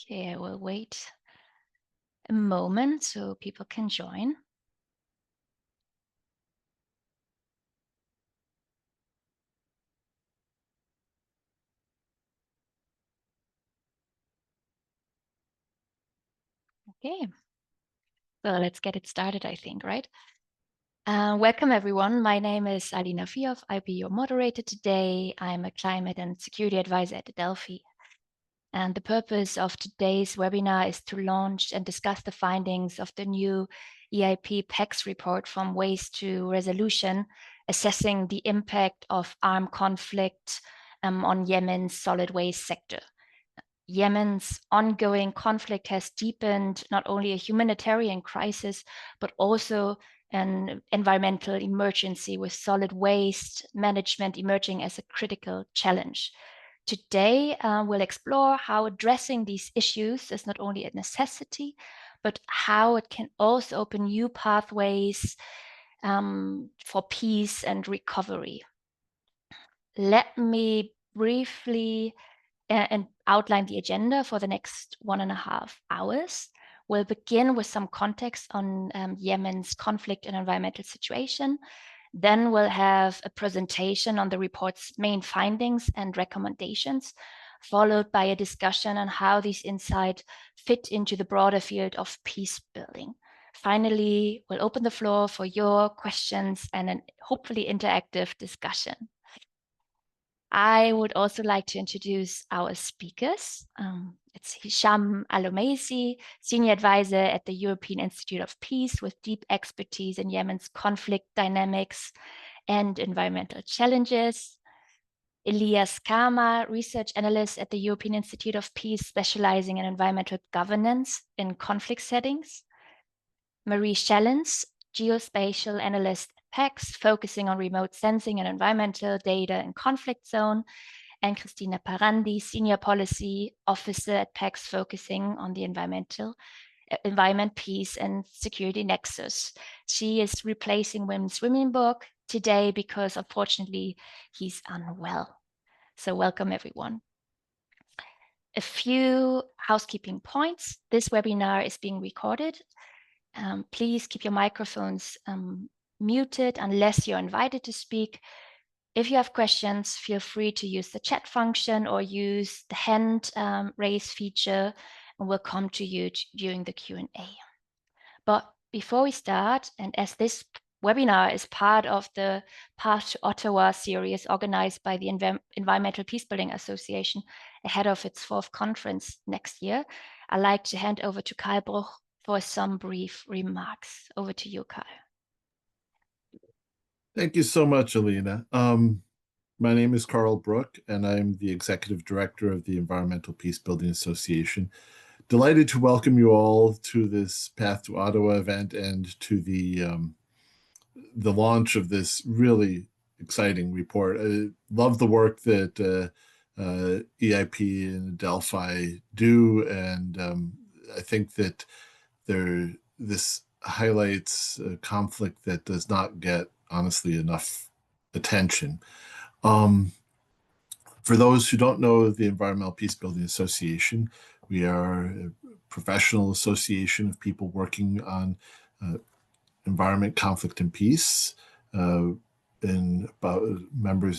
Okay, I will wait a moment so people can join. Okay, so let's get it started, I think, right? Welcome, everyone. My name is Alina Fiov. I'll be your moderator today. I'm a climate and security advisor at Delphi. And the purpose of today's webinar is to launch and discuss the findings of the new EIP PECS report from waste to resolution, assessing the impact of armed conflict on Yemen's solid waste sector. Yemen's ongoing conflict has deepened not only a humanitarian crisis, but also an environmental emergency, with solid waste management emerging as a critical challenge. Today, we'll explore how addressing these issues is not only a necessity, but how it can also open new pathways for peace and recovery. Let me briefly and outline the agenda for the next 1.5 hours. We'll begin with some context on Yemen's conflict and environmental situation. Then we'll have a presentation on the report's main findings and recommendations, followed by a discussion on how these insights fit into the broader field of peace building. Finally, we'll open the floor for your questions and a hopefully interactive discussion. I would also like to introduce our speakers. It's Hisham Alomaisi, Senior Advisor at the European Institute of Peace with deep expertise in Yemen's conflict dynamics and environmental challenges. Elias Kama, Research Analyst at the European Institute of Peace, specializing in environmental governance in conflict settings. Marie Schellens, Geospatial Analyst at PECS, focusing on remote sensing and environmental data in conflict zone, and Christina Parandi, Senior Policy Officer at PECS, focusing on the environment, peace, and security nexus. She is replacing Wim Swimmenborg today because unfortunately he's unwell. So welcome, everyone. A few housekeeping points. This webinar is being recorded. Please keep your microphones muted unless you're invited to speak. If you have questions, feel free to use the chat function or use the hand raise feature, and we'll come to you during the Q&A. But before we start, and as this webinar is part of the Path to Ottawa series organized by the Environmental Peacebuilding Association ahead of its 4th conference next year, I'd like to hand over to Karl Bruch for some brief remarks. Over to you, Karl. Thank you so much, Alina. My name is Karl Bruch, and I'm the Executive Director of the Environmental Peacebuilding Association. Delighted to welcome you all to this Path to Ottawa event and to the launch of this really exciting report. I love the work that EIP and Delphi do, and I think that this highlights a conflict that does not get, honestly, enough attention. For those who don't know the Environmental Peacebuilding Association, we are a professional association of people working on environment, conflict, and peace, members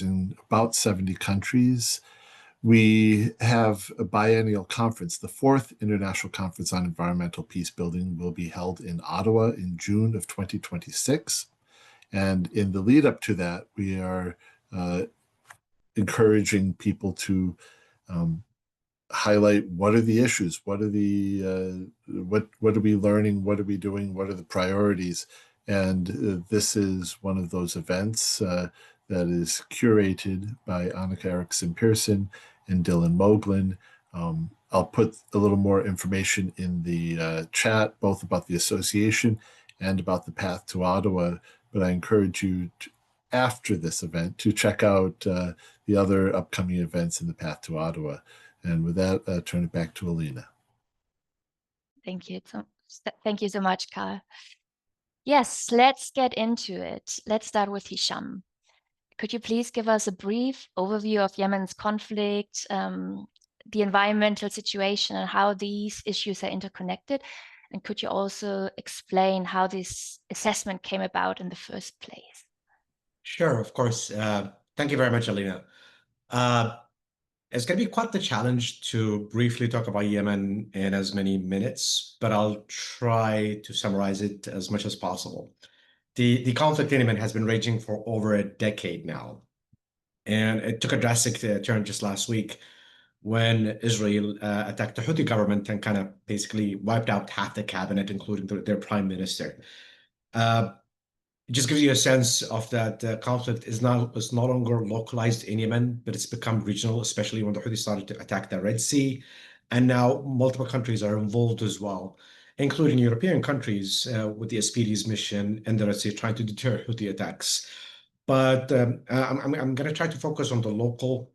in about 70 countries. We have a biennial conference. The 4th International Conference on Environmental Peacebuilding will be held in Ottawa in June of 2026. And in the lead up to that, we are encouraging people to highlight what are the issues, what are we learning, what are we doing, what are the priorities. And this is one of those events that is curated by Annika Erickson-Pearson and Dylan Moglin. I'll put a little more information in the chat, both about the association and about the Path to Ottawa, but I encourage you after this event to check out the other upcoming events in the Path to Ottawa. And with that, turn it back to Alina. Thank you. Thank you so much, Karl. Yes, let's get into it. Let's start with Hisham. Could you please give us a brief overview of Yemen's conflict, the environmental situation and how these issues are interconnected? And could you also explain how this assessment came about in the first place? Sure, of course. Thank you very much, Alina. Uh, it's going to be quite the challenge to briefly talk about Yemen in as many minutes, but I'll try to summarize it as much as possible. The conflict in Yemen has been raging for over a decade now, and it took a drastic turn just last week when Israel attacked the Houthi government and kind of basically wiped out half the cabinet, including their prime minister. Uh, it just gives you a sense of that conflict is no longer localized in Yemen, but it's become regional, especially when the Houthis started to attack the Red Sea. And now multiple countries are involved as well, including European countries with the SPD's mission in the Red Sea trying to deter Houthi attacks. But I'm going to try to focus on the local,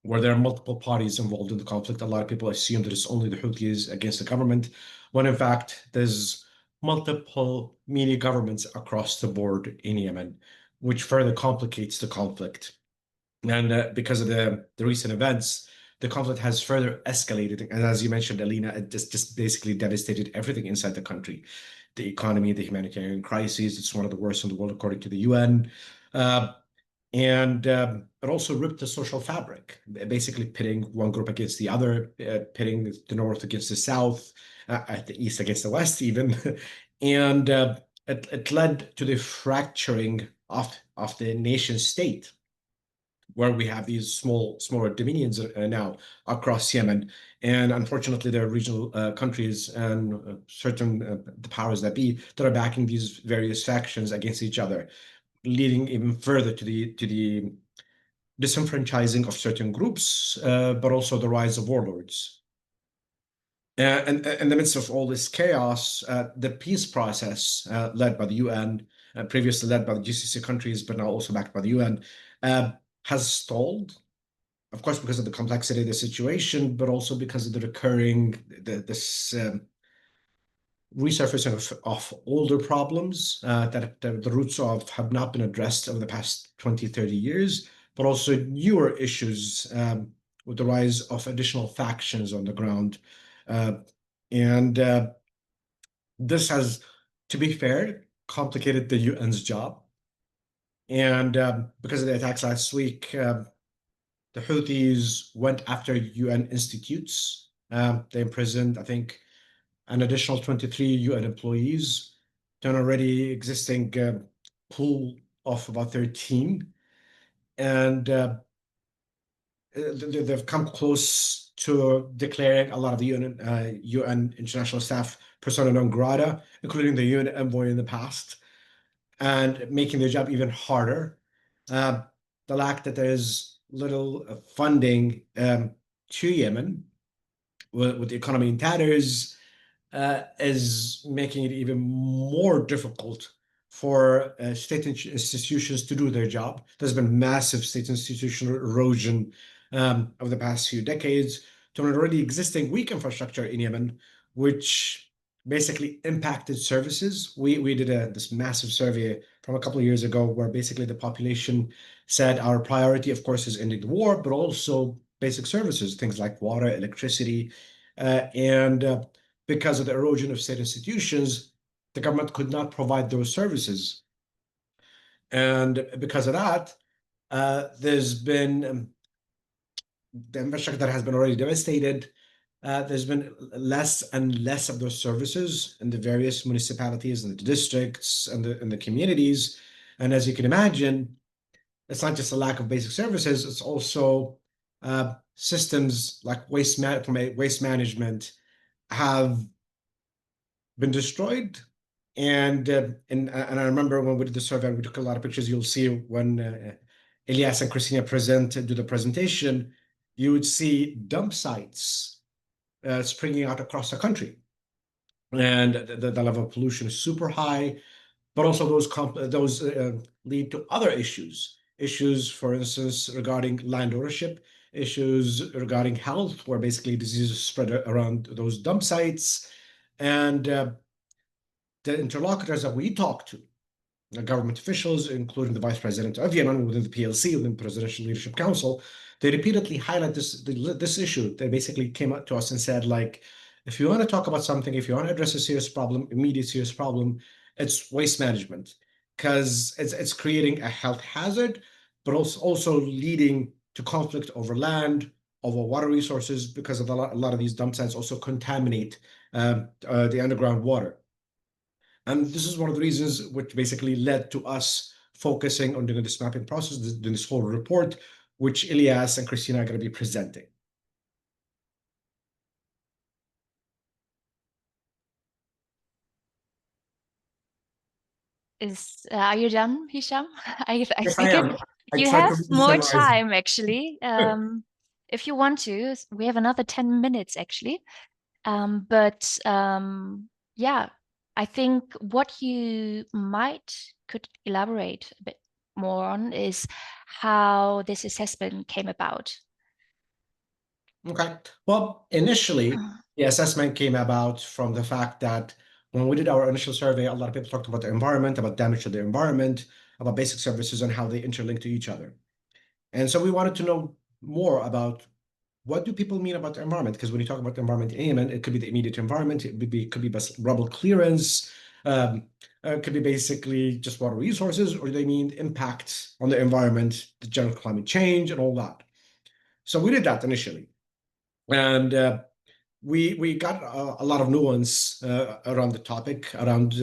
where there are multiple parties involved in the conflict. A lot of people assume that it's only the Houthis against the government, when in fact there's multiple mini governments across the board in Yemen, which further complicates the conflict. And because of the recent events, the conflict has further escalated. And as you mentioned, Alina, it just basically devastated everything inside the country. The economy, the humanitarian crises, it's one of the worst in the world, according to the UN. And it also ripped the social fabric, basically pitting one group against the other, pitting the North against the South, the East against the West, even. And it led to the fracturing of the nation state, where we have these smaller dominions now across Yemen. And unfortunately, there are regional countries and certain the powers that be that are backing these various factions against each other, leading even further to the disenfranchising of certain groups, but also the rise of warlords. And in the midst of all this chaos, the peace process led by the UN, previously led by the GCC countries, but now also backed by the UN, has stalled. Of course, because of the complexity of the situation, but also because of the recurring this resurfacing of older problems that the roots of have not been addressed over the past 20, 30 years, but also newer issues with the rise of additional factions on the ground. And this has, to be fair, complicated the UN's job. And because of the attacks last week, the Houthis went after UN institutes. They imprisoned, I think, an additional 23 UN employees to an already existing pool of about 13. And they've come close to declaring a lot of the UN international staff persona non grata, including the UN envoy in the past, and making their job even harder. The lack that there is little funding to Yemen with the economy in tatters is making it even more difficult for state institutions to do their job. There's been massive state institutional erosion over the past few decades to an already existing weak infrastructure in Yemen, which basically impacted services. We did this massive survey from a couple of years ago where basically the population said our priority, of course, is ending the war, but also basic services, things like water, electricity, and because of the erosion of state institutions, the government could not provide those services. And because of that, there's been the infrastructure that has been already devastated. There's been less and less of those services in the various municipalities and the districts and the communities. And as you can imagine, it's not just a lack of basic services, it's also systems like waste management have been destroyed. And I remember when we did the survey, we took a lot of pictures. You'll see when Elias and Christina do the presentation, you would see dump sites springing out across the country. And the level of pollution is super high, but also those lead to other issues. Issues, for instance, regarding land ownership, issues regarding health, where basically diseases spread around those dump sites. And the interlocutors that we talk to government officials, including the Vice President of Yemen within the PLC, within the Presidential Leadership Council, they repeatedly highlight this issue. They basically came up to us and said, like, if you want to talk about something, if you want to address a serious problem, immediate serious problem, it's waste management, because it's creating a health hazard, but also leading to conflict over land, over water resources, because of a lot of these dump sites also contaminate the underground water. And this is one of the reasons which basically led to us focusing on doing this mapping process, doing this whole report, which Ilyas and Christina are going to be presenting. Are you done, Hisham? I Yes, think I am. you tried have to more summarize. time actually. If you want to, we have another 10 minutes actually. Yeah, I think what you could elaborate a bit more on is how this assessment came about. Okay. Well, initially, the assessment came about from the fact that when we did our initial survey, a lot of people talked about the environment, about damage to the environment, about basic services and how they interlink to each other. And so we wanted to know more about what do people mean about the environment? Because when you talk about the environment in Yemen, it could be the immediate environment, could be rubble clearance, it could be basically just water resources, or they mean impact on the environment, the general climate change, and all that. So we did that initially. And we got a lot of nuance around the topic, around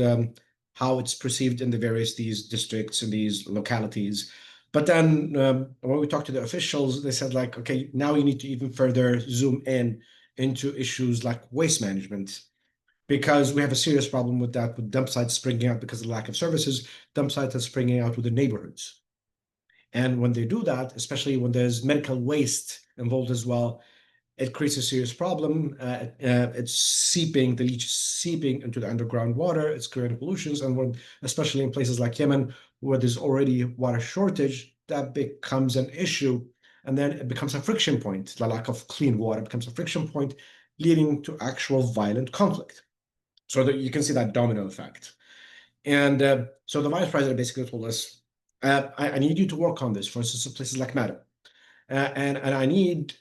how it's perceived in these districts and these localities. But then when we talked to the officials, they said, like, okay, now you need to even further zoom in into issues like waste management, because we have a serious problem with that, with dump sites springing out because of the lack of services. Dump sites are springing out with the neighborhoods. And when they do that, especially when there's medical waste involved as well, it creates a serious problem. It's the leach is seeping into the underground water. It's creating pollutions. And especially in places like Yemen, where there's already water shortage, that becomes an issue. And then it becomes a friction point. The lack of clean water becomes a friction point, leading to actual violent conflict. So that you can see that domino effect. And so the vice president basically told us, I need you to work on this, for instance, in places like Madam. And I need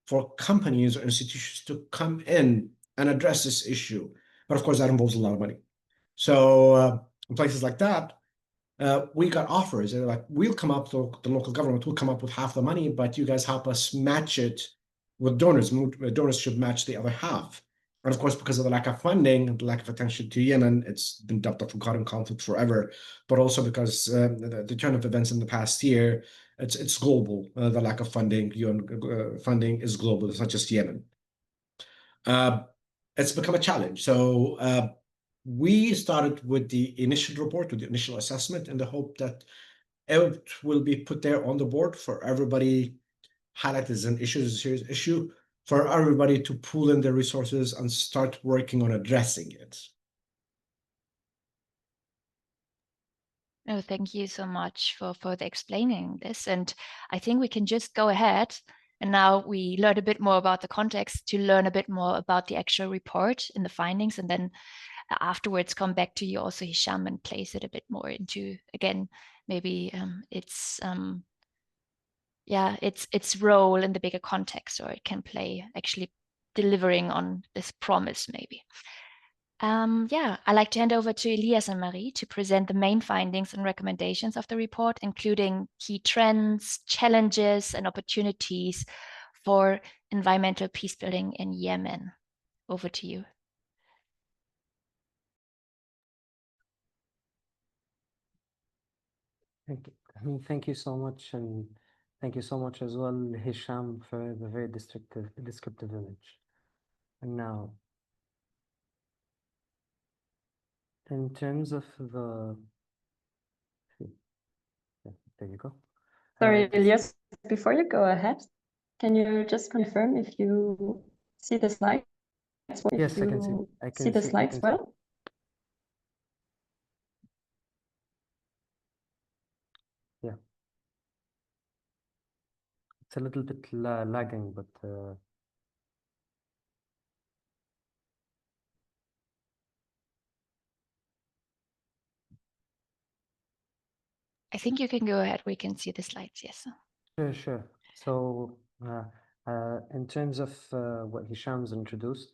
for companies or institutions to come in and address this issue. But of course, that involves a lot of money. So in places like that, we got offers. They're like, the local government will come up with half the money, but you guys help us match it with donors. Donors should match the other half. And of course, because of the lack of funding, the lack of attention to Yemen, it's been dubbed a forgotten conflict forever. But also because the turn of events in the past year, it's global. The lack of funding, UN funding is global. It's not just Yemen. It's become a challenge. So we started with the initial report, with the initial assessment, in the hope that it will be put there on the board for everybody, highlighted as an issue, as a serious issue, for everybody to pool in their resources and start working on addressing it. Oh, thank you so much for the explaining this. And I think we can just go ahead. And now we learned a bit more about the context to learn a bit more about the actual report and the findings. And then afterwards come back to you also, Hisham, and place it a bit more into, again, maybe its role in the bigger context, or it can play actually delivering on this promise maybe. I'd like to hand over to Elias and Marie to present the main findings and recommendations of the report, including key trends, challenges, and opportunities for environmental peace building in Yemen. Over to you. Thank you so much, and thank you so much as well, Hisham, for the very descriptive image. And now, in terms of the, there you go. Sorry, Elias, before you go ahead, can you just confirm if you see the slides? Yes, I can see. I can see the slides well? Yeah. It's a little bit lagging, but I think you can go ahead. We can see the slides. Yes. Sure. So, in terms of what Hisham's introduced,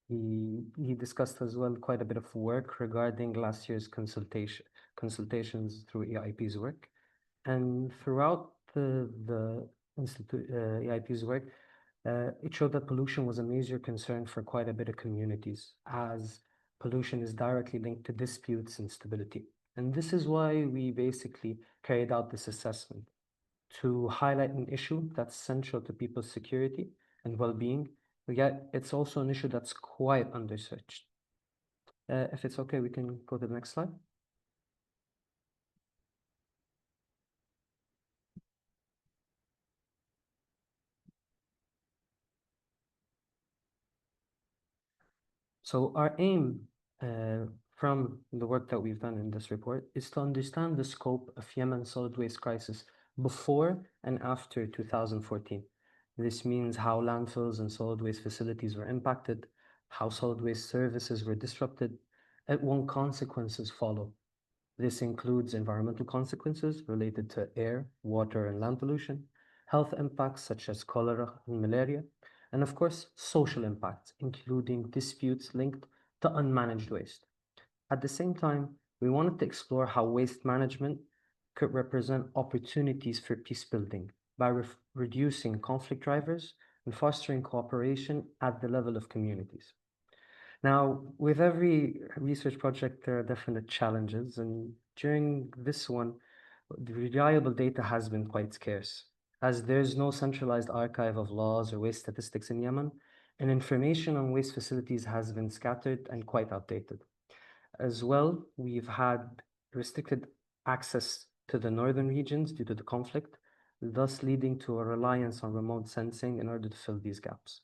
he discussed as well quite a bit of work regarding last year's consultations through EIP's work. And throughout the EIP's work, it showed that pollution was a major concern for quite a bit of communities, as pollution is directly linked to disputes and stability. And this is why we basically carried out this assessment, to highlight an issue that's central to people's security and well-being, but yet it's also an issue that's quite undersearched. If it's okay, we can go to the next slide. So our aim from the work that we've done in this report is to understand the scope of Yemen's solid waste crisis before and after 2014. This means how landfills and solid waste facilities were impacted, how solid waste services were disrupted, and what consequences follow. This includes environmental consequences related to air, water, and land pollution, health impacts such as cholera and malaria, and of course, social impacts, including disputes linked to unmanaged waste. At the same time, we wanted to explore how waste management could represent opportunities for peace building by reducing conflict drivers and fostering cooperation at the level of communities. Now, with every research project, there are definite challenges, and during this one, the reliable data has been quite scarce, as there's no centralized archive of laws or waste statistics in Yemen, and information on waste facilities has been scattered and quite outdated. As well, we've had restricted access to the northern regions due to the conflict, thus leading to a reliance on remote sensing in order to fill these gaps.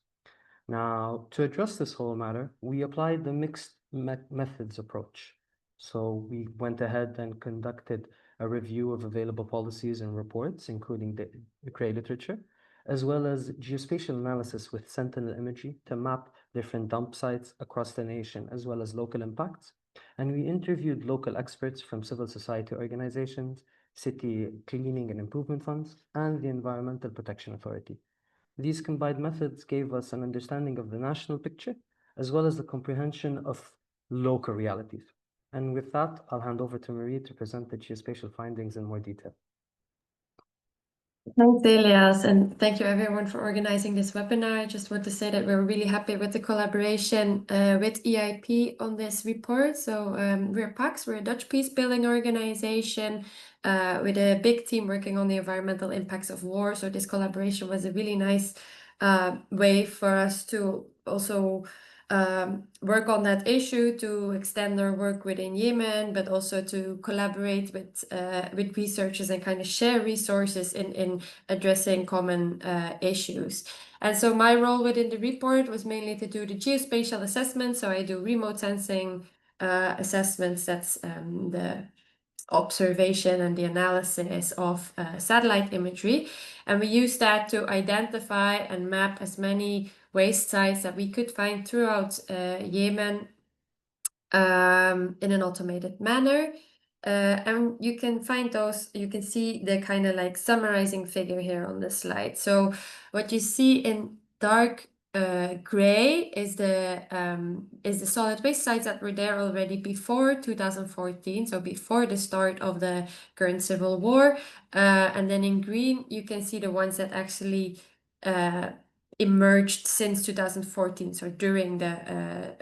Now, to address this whole matter, we applied the mixed methods approach. So we went ahead and conducted a review of available policies and reports, including the Cray literature, as well as geospatial analysis with sentinel imagery to map different dump sites across the nation, as well as local impacts. And we interviewed local experts from civil society organizations, city cleaning and improvement funds, and the Environmental Protection Authority. These combined methods gave us an understanding of the national picture, as well as the comprehension of local realities. And with that, I'll hand over to Marie to present the geospatial findings in more detail. Thanks, Elias, and thank you everyone for organizing this webinar. I just want to say that we're really happy with the collaboration with EIP on this report. So we're PAX, we're a Dutch peace-building organization with a big team working on the environmental impacts of war. So this collaboration was a really nice way for us to also work on that issue, to extend our work within Yemen, but also to collaborate with researchers and kind of share resources in addressing common issues. And so my role within the report was mainly to do the geospatial assessment. So I do remote sensing assessments, that's the observation and the analysis of satellite imagery. And we use that to identify and map as many waste sites that we could find throughout Yemen in an automated manner. And you can find those, you can see the kind of like summarizing figure here on the slide. So what you see in dark gray is the solid waste sites that were there already before 2014, so before the start of the current civil war. And then in green, you can see the ones that actually emerged since 2014, so during the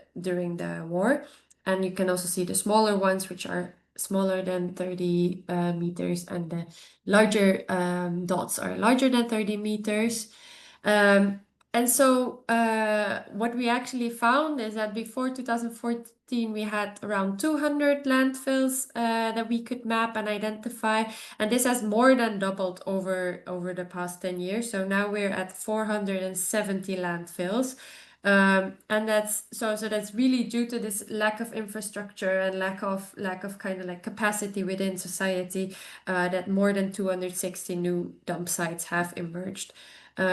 war. And you can also see the smaller ones, which are smaller than 30 meters, and the larger dots are larger than 30 meters. And so what we actually found is that before 2014, we had around 200 landfills that we could map and identify. And this has more than doubled over the past 10 years. So now we're at 470 landfills. And that's really due to this lack of infrastructure and lack of kind of like capacity within society that more than 260 new dump sites have emerged. We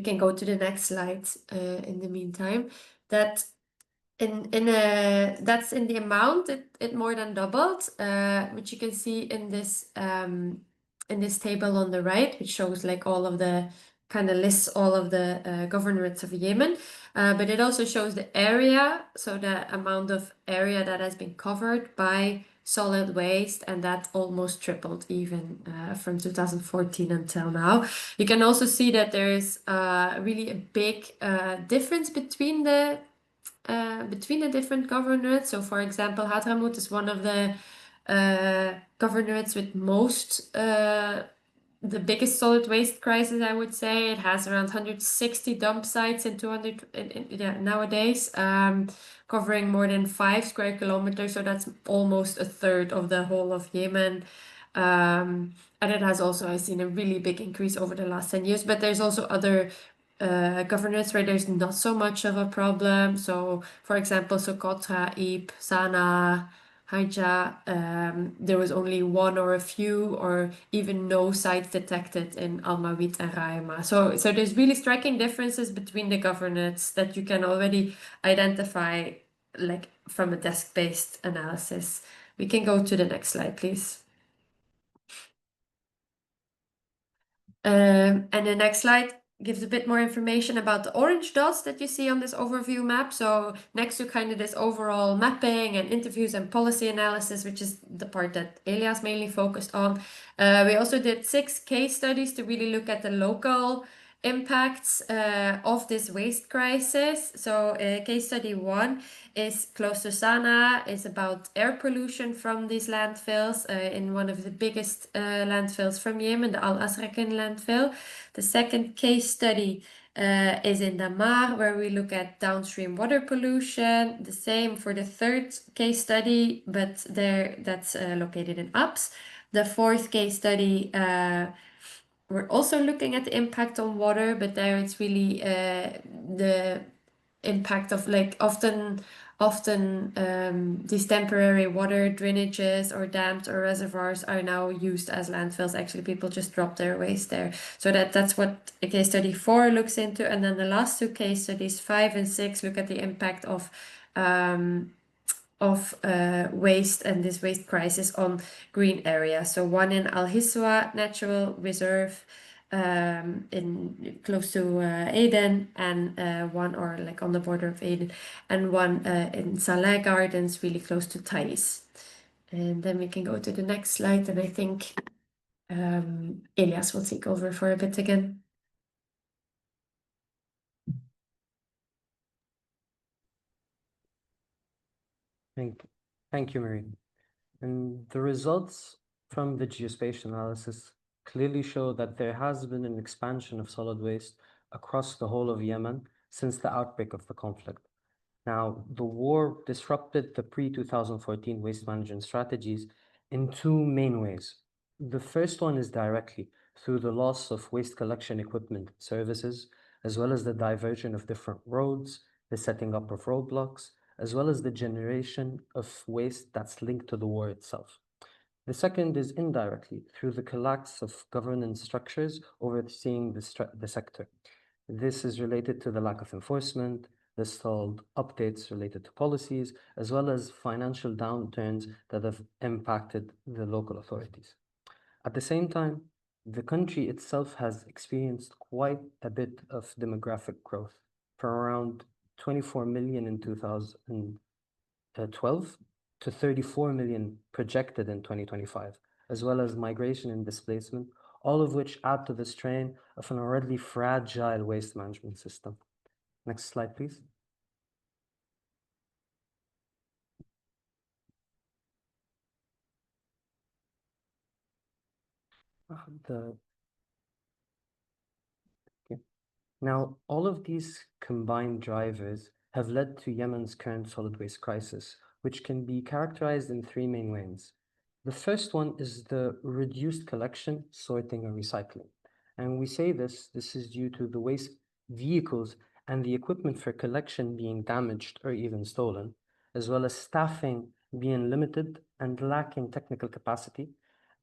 can go to the next slide in the meantime. That that's in the amount, it more than doubled, which you can see in this table on the right, which shows like all of the kind of lists all of the governorates of Yemen, but it also shows the area, so the amount of area that has been covered by solid waste, and that almost tripled even from 2014 until now. You can also see that there is really a big difference between the different governorates. So, for example, Hadramaut is one of the governorates with the biggest solid waste crisis, I would say. It has around 160 dump sites in 200 nowadays, covering more than 5 square kilometers. So that's almost a third of the whole of Yemen. And it has also, I've seen a really big increase over the last 10 years. But there's also other governorates where there's not so much of a problem. So, for example, Socotra, Iib, Sana'a, Haja, there was only one or a few or even no sites detected in Almawit and Raima. So there's really striking differences between the governorates that you can already identify like from a desk-based analysis. We can go to the next slide, please. And the next slide gives a bit more information about the orange dots that you see on this overview map. So next to kind of this overall mapping and interviews and policy analysis, which is the part that Elias mainly focused on, we also did 6 case studies to really look at the local impacts of this waste crisis. So case study 1 is close to Sana'a. It's about air pollution from these landfills in one of the biggest landfills from Yemen, the Al Azrakin landfill. The second case study is in Damar, where we look at downstream water pollution. The same for the third case study, but that's located in Abs. The fourth case study, we're also looking at the impact on water, but there it's really the impact of like often these temporary water drainages or dams or reservoirs are now used as landfills. Actually, people just drop their waste there. So that's what case study 4 looks into. And then the last 2 case studies, 5 and 6, look at the impact of waste and this waste crisis on green areas. So one in Al Hiswa Natural Reserve in close to Aden, and one or like on the border of Aden, and one in Saleh Gardens, really close to Thais. And then we can go to the next slide, and I think Elias will take over for a bit again. Thank you, Marie. And the results from the geospatial analysis clearly show that there has been an expansion of solid waste across the whole of Yemen since the outbreak of the conflict. Now, the war disrupted the pre-2014 waste management strategies in 2 main ways. The first one is directly through the loss of waste collection equipment services, as well as the diversion of different roads, the setting up of roadblocks, as well as the generation of waste that's linked to the war itself. The second is indirectly through the collapse of governance structures overseeing the sector. This is related to the lack of enforcement, the stalled updates related to policies, as well as financial downturns that have impacted the local authorities. At the same time, the country itself has experienced quite a bit of demographic growth, from around 24 million in 2012 to 34 million projected in 2025, as well as migration and displacement, all of which add to the strain of an already fragile waste management system. Next slide, please. Now, all of these combined drivers have led to Yemen's current solid waste crisis, which can be characterized in 3 main ways. The first one is the reduced collection, sorting, and recycling. And when we say this is due to the waste vehicles and the equipment for collection being damaged or even stolen, as well as staffing being limited and lacking technical capacity,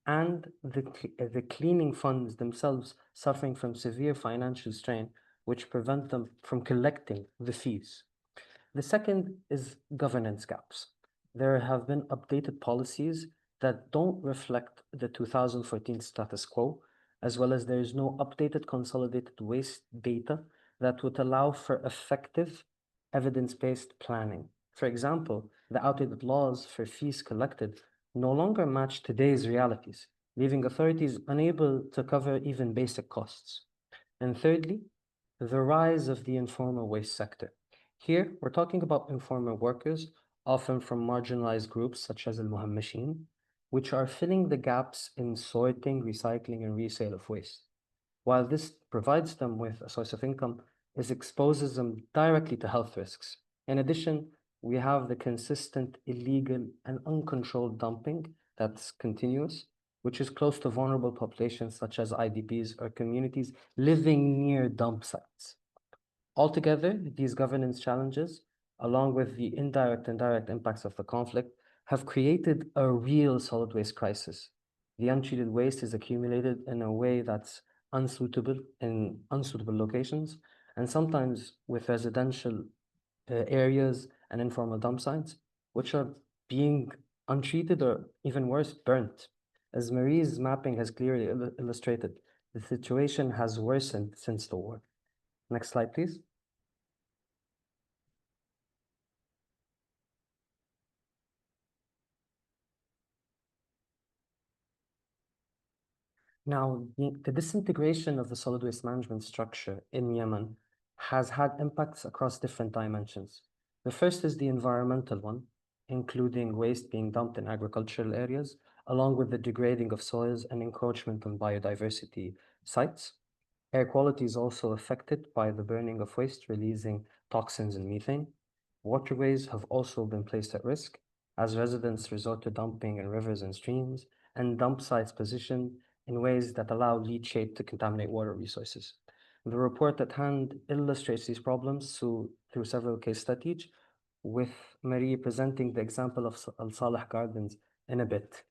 and the cleaning funds themselves suffering from severe financial strain, which prevent them from collecting the fees. The second is governance gaps. There have been updated policies that don't reflect the 2014 status quo, as well as there is no updated consolidated waste data that would allow for effective evidence-based planning. For example, the outdated laws for fees collected no longer match today's realities, leaving authorities unable to cover even basic costs. And thirdly, the rise of the informal waste sector. Here, we're talking about informal workers, often from marginalized groups such as al-muhammashin, which are filling the gaps in sorting, recycling, and resale of waste. While this provides them with a source of income, it exposes them directly to health risks. In addition, we have the consistent, illegal, and uncontrolled dumping that's continuous, which is close to vulnerable populations such as IDPs or communities living near dump sites. Altogether, these governance challenges, along with the indirect and direct impacts of the conflict, have created a real solid waste crisis. The untreated waste is accumulated in a way that's unsuitable in unsuitable locations, and sometimes with residential areas and informal dump sites, which are being untreated or even worse, burnt. As Marie's mapping has clearly illustrated, the situation has worsened since the war. Next slide, please. Now, the disintegration of the solid waste management structure in Yemen has had impacts across different dimensions. The first is the environmental one, including waste being dumped in agricultural areas, along with the degrading of soils and encroachment on biodiversity sites. Air quality is also affected by the burning of waste, releasing toxins and methane. Waterways have also been placed at risk as residents resort to dumping in rivers and streams, and dump sites positioned in ways that allow leachate to contaminate water resources. The report at hand illustrates these problems through several case studies, with Marie presenting the example of Al Saleh Gardens in a bit.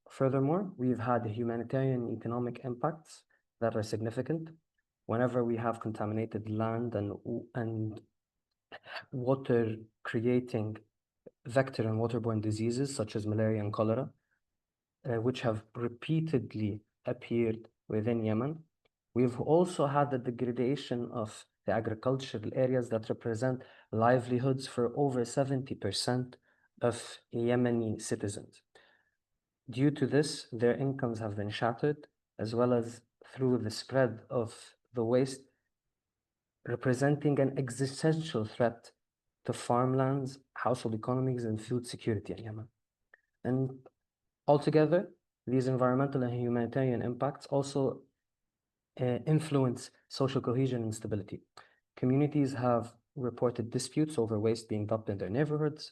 Furthermore, we've had humanitarian economic impacts that are significant. Whenever we have contaminated land and water creating vector and waterborne diseases such as malaria and cholera, which have repeatedly appeared within Yemen. We've also had the degradation of the agricultural areas that represent livelihoods for over 70% of Yemeni citizens. Due to this, their incomes have been shattered, as well as through the spread of the waste, representing an existential threat to farmlands, household economies, and food security in Yemen. And altogether, these environmental and humanitarian impacts also influence social cohesion and stability. Communities have reported disputes over waste being dumped in their neighborhoods,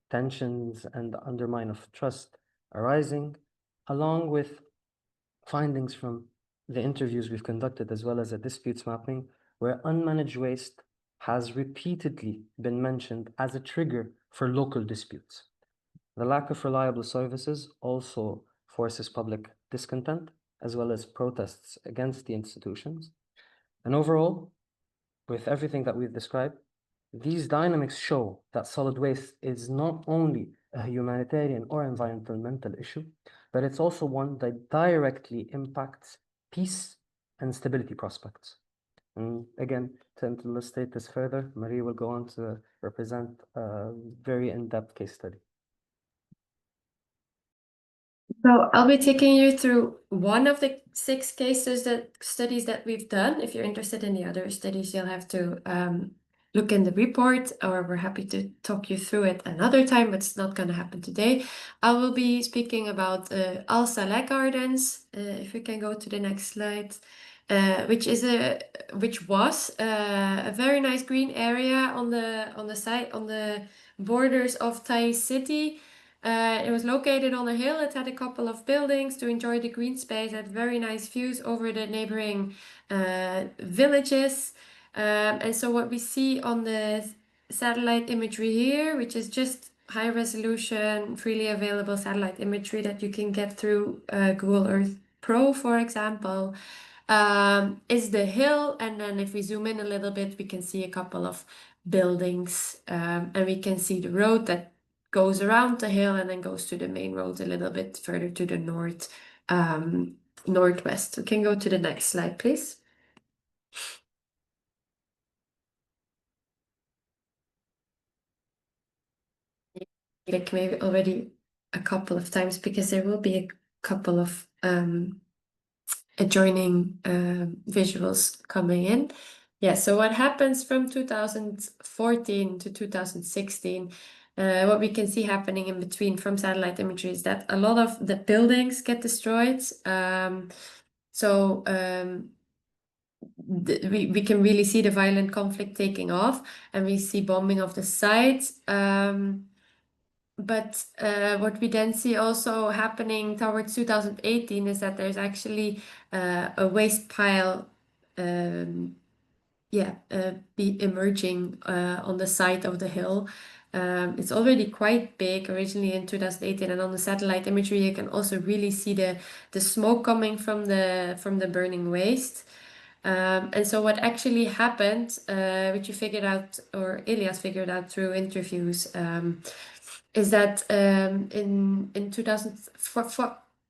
tensions and the undermine of trust arising, along with findings from the interviews we've conducted, as well as a disputes mapping, where unmanaged waste has repeatedly been mentioned as a trigger for local disputes. The lack of reliable services also forces public discontent, as well as protests against the institutions. And overall, with everything that we've described, these dynamics show that solid waste is not only a humanitarian or environmental issue, but it's also one that directly impacts peace and stability prospects. And again, to illustrate this further, Marie will go on to represent a very in-depth case study. So I'll be taking you through one of the 6 studies that we've done. If you're interested in the other studies, you'll have to look in the report, or we're happy to talk you through it another time, but it's not going to happen today. I will be speaking about Al Saleh Gardens. If we can go to the next slide, which was a very nice green area on the borders of Taiz City. It was located on a hill. It had a couple of buildings to enjoy the green space. It had very nice views over the neighboring villages. And so what we see on the satellite imagery here, which is just high resolution, freely available satellite imagery that you can get through Google Earth Pro, for example, is the hill. And then if we zoom in a little bit, we can see a couple of buildings. And we can see the road that goes around the hill and then goes to the main road a little bit further to the north, northwest. We can go to the next slide, please. Click maybe already a couple of times because there will be a couple of adjoining visuals coming in. Yeah, so what happens from 2014 to 2016, what we can see happening in between from satellite imagery is that a lot of the buildings get destroyed. We can really see the violent conflict taking off, and we see bombing of the sites. But what we then see also happening towards 2018 is that there's actually a waste pile be emerging on the side of the hill. It's already quite big originally in 2018, and on the satellite imagery you can also really see the smoke coming from the burning waste. And so what actually happened, which you figured out, or Elias figured out through interviews, is that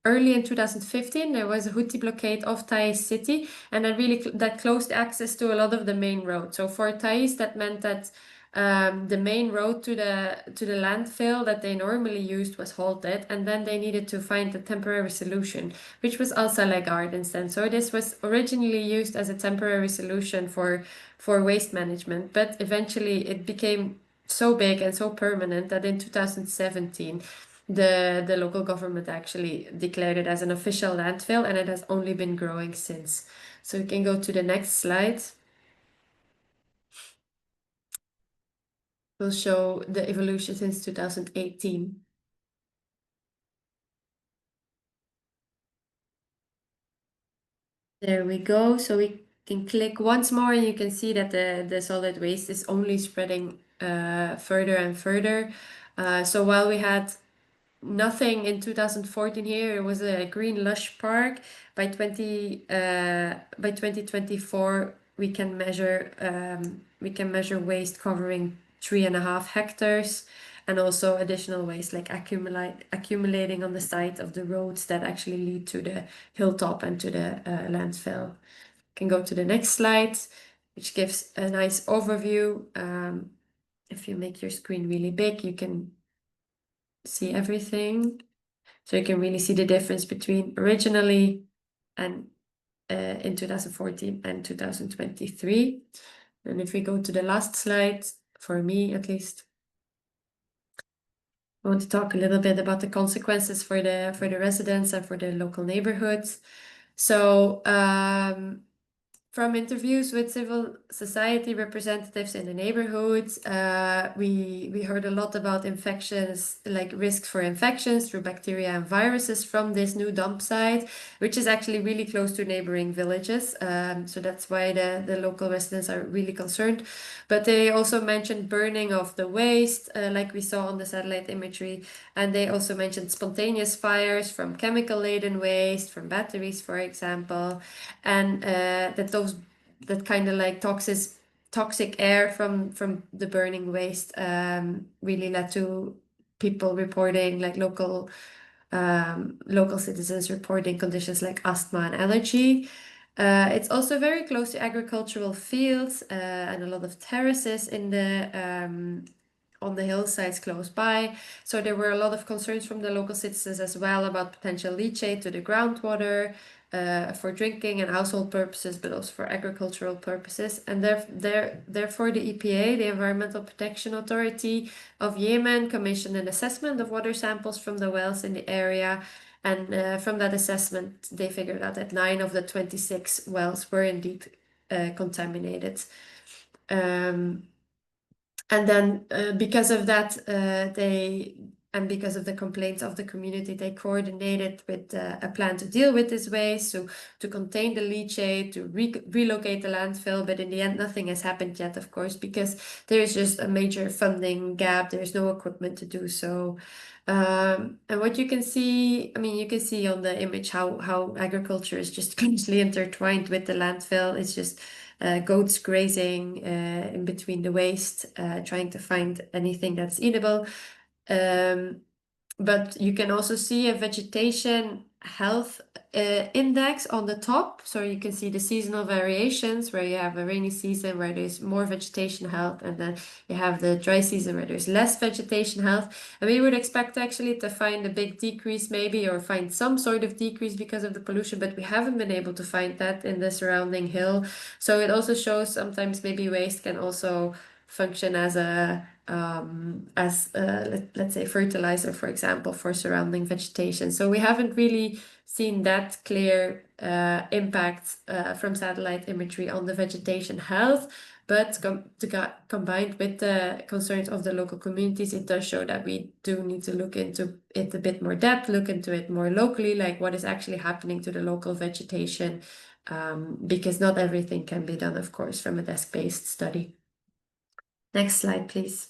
early in 2015 there was a Houthi blockade of Taiz city, and that closed access to a lot of the main roads. So for Taiz, that meant that the main road to the landfill that they normally used was halted, and then they needed to find a temporary solution, which was Al Saleh Gardens then. So this was originally used as a temporary solution for waste management, but eventually it became so big and so permanent that in 2017 the local government actually declared it as an official landfill, and it has only been growing since. So we can go to the next slide. We'll show the evolution since 2018. There we go. So we can click once more and you can see that the solid waste is only spreading further and further. So while we had nothing in 2014 here, it was a green lush park. By 2024 we can measure waste covering 3.5 hectares, and also additional waste like accumulating on the side of the roads that actually lead to the hilltop and to the landfill. Can go to the next slide, which gives a nice overview. If you make your screen really big, you can see everything. So you can really see the difference between originally and in 2014 and 2023. And if we go to the last slide, for me at least, I want to talk a little bit about the consequences for the residents and for the local neighborhoods. So from interviews with civil society representatives in the neighborhoods, we heard a lot about infections, like risks for infections through bacteria and viruses from this new dump site, which is actually really close to neighboring villages. So that's why the local residents are really concerned. But they also mentioned burning of the waste, like we saw on the satellite imagery. And they also mentioned spontaneous fires from chemical-laden waste, from batteries, for example, and that kind of like toxic air from the burning waste really led to people reporting, like local citizens reporting conditions like asthma and allergy. It's also very close to agricultural fields and a lot of terraces in on the hillsides close by. So there were a lot of concerns from the local citizens as well about potential leachate to the groundwater for drinking and household purposes, but also for agricultural purposes. And therefore, the EPA, the Environmental Protection Authority of Yemen, commissioned an assessment of water samples from the wells in the area. And from that assessment, they figured out that 9 of the 26 wells were indeed contaminated. And then because of that, because of the complaints of the community, they coordinated with a plan to deal with this waste, so to contain the leachate, to relocate the landfill. But in the end, nothing has happened yet, of course, because there is just a major funding gap. There's no equipment to do so. And what you can see, you can see on the image how agriculture is just closely intertwined with the landfill. It's just goats grazing in between the waste, trying to find anything that's eatable. But you can also see a vegetation health index on the top. So you can see the seasonal variations where you have a rainy season where there's more vegetation health, and then you have the dry season where there's less vegetation health. And we would expect actually to find a big decrease maybe, or find some sort of decrease because of the pollution, but we haven't been able to find that in the surrounding hill. So it also shows sometimes maybe waste can also function as a let's say fertilizer, for example, for surrounding vegetation. So we haven't really seen that clear impact from satellite imagery on the vegetation health, but combined with the concerns of the local communities, it does show that we do need to look into it a bit more depth, look into it more locally, like what is actually happening to the local vegetation, because not everything can be done, of course, from a desk-based study. Next slide, please.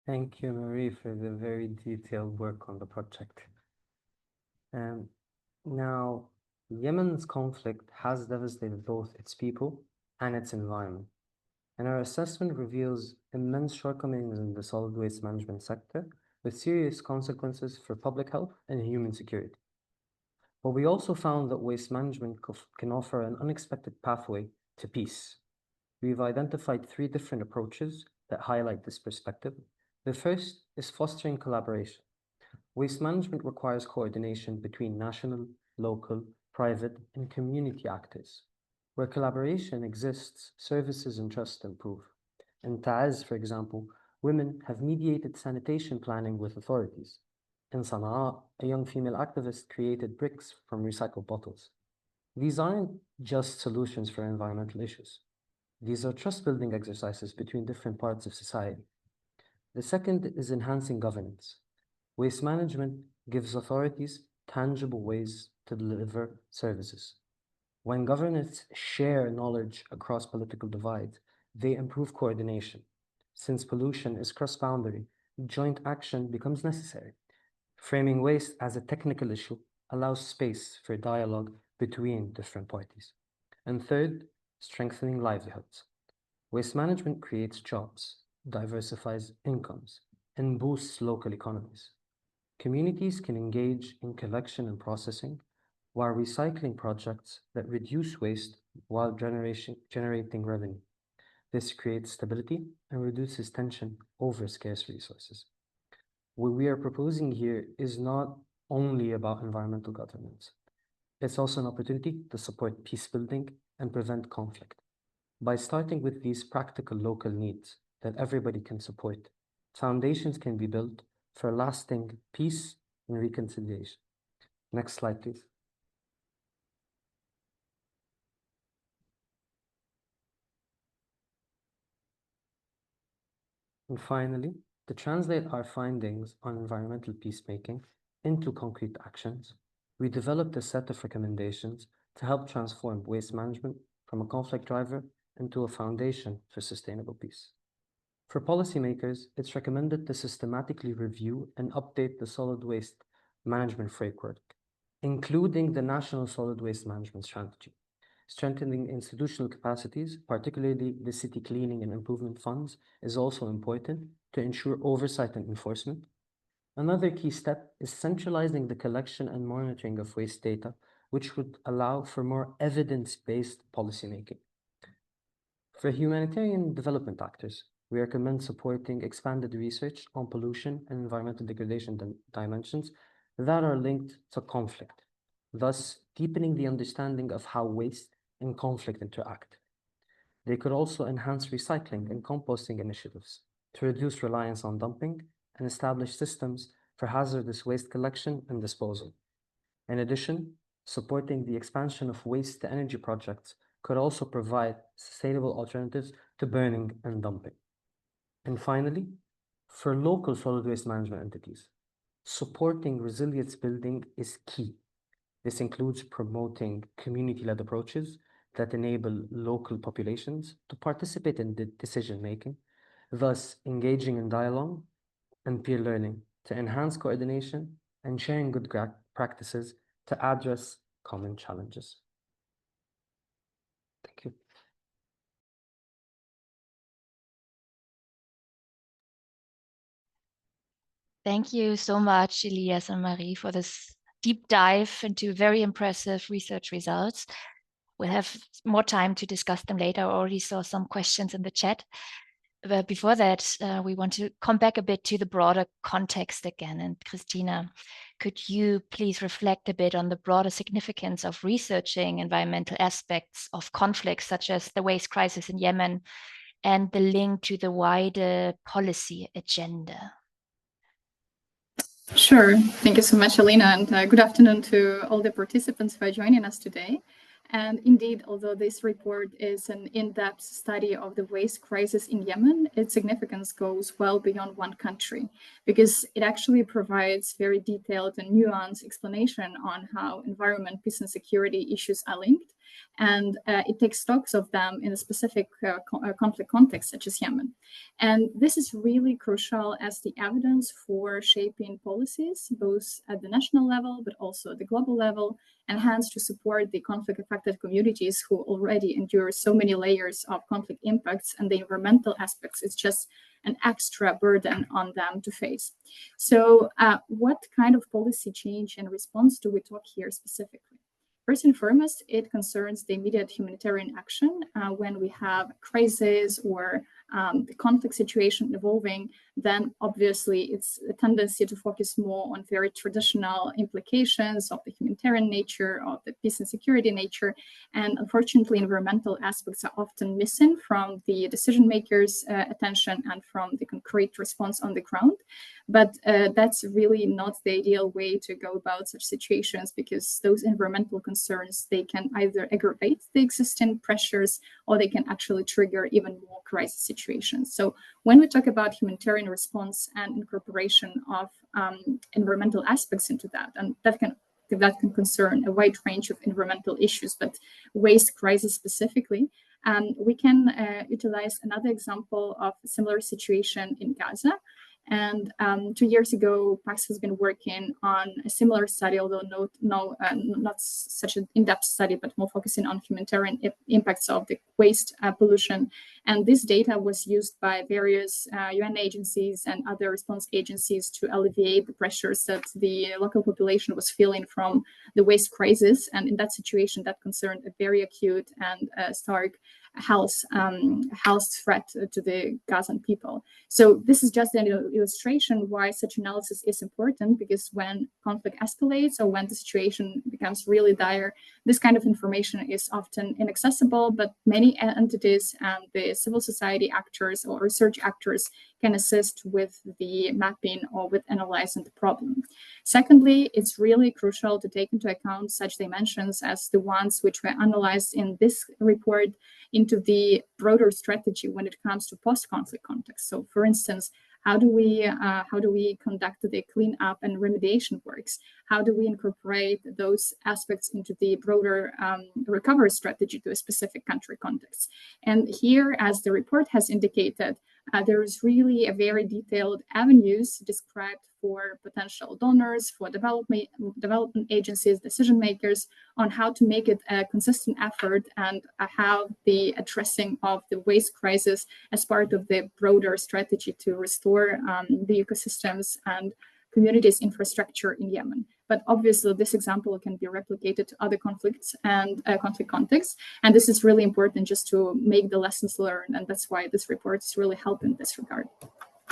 Thank you, Marie, for the very detailed work on the project. Now, Yemen's conflict has devastated both its people and its environment, and our assessment reveals immense shortcomings in the solid waste management sector, with serious consequences for public health and human security. But we also found that waste management can offer an unexpected pathway to peace. We've identified 3 different approaches that highlight this perspective. The first is fostering collaboration. Waste management requires coordination between national, local, private, and community actors. Where collaboration exists, services and trust improve. In Ta'az, for example, women have mediated sanitation planning with authorities. In Sana'a, a young female activist created bricks from recycled bottles. These aren't just solutions for environmental issues. These are trust-building exercises between different parts of society. The second is enhancing governance. Waste management gives authorities tangible ways to deliver services. When governments share knowledge across political divides, they improve coordination. Since pollution is cross-boundary, joint action becomes necessary. Framing waste as a technical issue allows space for dialogue between different parties. And third, strengthening livelihoods. Waste management creates jobs, diversifies incomes, and boosts local economies. Communities can engage in collection and processing, while recycling projects that reduce waste while generating revenue. This creates stability and reduces tension over scarce resources. What we are proposing here is not only about environmental governance. It's also an opportunity to support peace building and prevent conflict. By starting with these practical local needs that everybody can support, foundations can be built for lasting peace and reconciliation. Next slide, please. And finally, to translate our findings on environmental peacemaking into concrete actions, we developed a set of recommendations to help transform waste management from a conflict driver into a foundation for sustainable peace. For policymakers, it's recommended to systematically review and update the solid waste management framework, including the National Solid Waste Management Strategy. Strengthening institutional capacities, particularly the city cleaning and improvement funds, is also important to ensure oversight and enforcement. Another key step is centralizing the collection and monitoring of waste data, which would allow for more evidence-based policymaking. For humanitarian development actors, we recommend supporting expanded research on pollution and environmental degradation dimensions that are linked to conflict, thus deepening the understanding of how waste and conflict interact. They could also enhance recycling and composting initiatives to reduce reliance on dumping and establish systems for hazardous waste collection and disposal. In addition, supporting the expansion of waste-to-energy projects could also provide sustainable alternatives to burning and dumping. And finally, for local solid waste management entities, supporting resilience building is key. This includes promoting community-led approaches, that enable local populations to participate in the decision-making, thus engaging in dialogue and peer learning to enhance coordination and sharing good practices to address common challenges. Thank you. Thank you so much, Elias and Marie, for this deep dive into very impressive research results. We'll have more time to discuss them later. I already saw some questions in the chat. But before that, we want to come back a bit to the broader context again. And Christina, could you please reflect a bit on the broader significance of researching environmental aspects of conflicts, such as the waste crisis in Yemen, and the link to the wider policy agenda? Sure. Thank you so much, Alina, and good afternoon to all the participants who are joining us today. And indeed, although this report is an in-depth study of the waste crisis in Yemen, its significance goes well beyond one country, because it actually provides very detailed and nuanced explanation on how environment, peace, and security issues are linked. And it takes stocks of them in a specific conflict context, such as Yemen. And this is really crucial as the evidence for shaping policies, both at the national level, but also at the global level, and hence to support the conflict-affected communities who already endure so many layers of conflict impacts, and the environmental aspects is just an extra burden on them to face. So what kind of policy change and response do we talk here specifically? First and foremost, it concerns the immediate humanitarian action when we have a crisis or the conflict situation evolving. Then obviously it's a tendency to focus more on very traditional implications of the humanitarian nature, of the peace and security nature. And unfortunately, environmental aspects are often missing from the decision makers' attention and from the concrete response on the ground. But that's really not the ideal way to go about such situations, because those environmental concerns, they can either aggravate the existing pressures or they can actually trigger even more crisis situations. So when we talk about humanitarian response and incorporation of environmental aspects into that, and that can concern a wide range of environmental issues, but waste crisis specifically, we can utilize another example of a similar situation in Gaza. And 2 years ago, PAX has been working on a similar study, although not such an in-depth study, but more focusing on humanitarian impacts of the waste pollution. And this data was used by various UN agencies and other response agencies to alleviate the pressures that the local population was feeling from the waste crisis. And in that situation, that concerned a very acute and stark health threat to the Gazan people. So this is just an illustration why such analysis is important, because when conflict escalates or when the situation becomes really dire, this kind of information is often inaccessible, but many entities and the civil society actors or research actors can assist with the mapping or with analyzing the problem. Secondly, it's really crucial to take into account such dimensions as the ones which were analyzed in this report into the broader strategy when it comes to post-conflict context. So, for instance, how do we conduct the cleanup and remediation works? How do we incorporate those aspects into the broader recovery strategy to a specific country context? And here, as the report has indicated, there is really a very detailed avenues described for potential donors, for development agencies, decision makers, on how to make it a consistent effort and have the addressing of the waste crisis as part of the broader strategy to restore the ecosystems and communities' infrastructure in Yemen. But obviously, this example can be replicated to other conflicts and conflict contexts. And this is really important just to make the lessons learned. And that's why this report is really helping in this regard.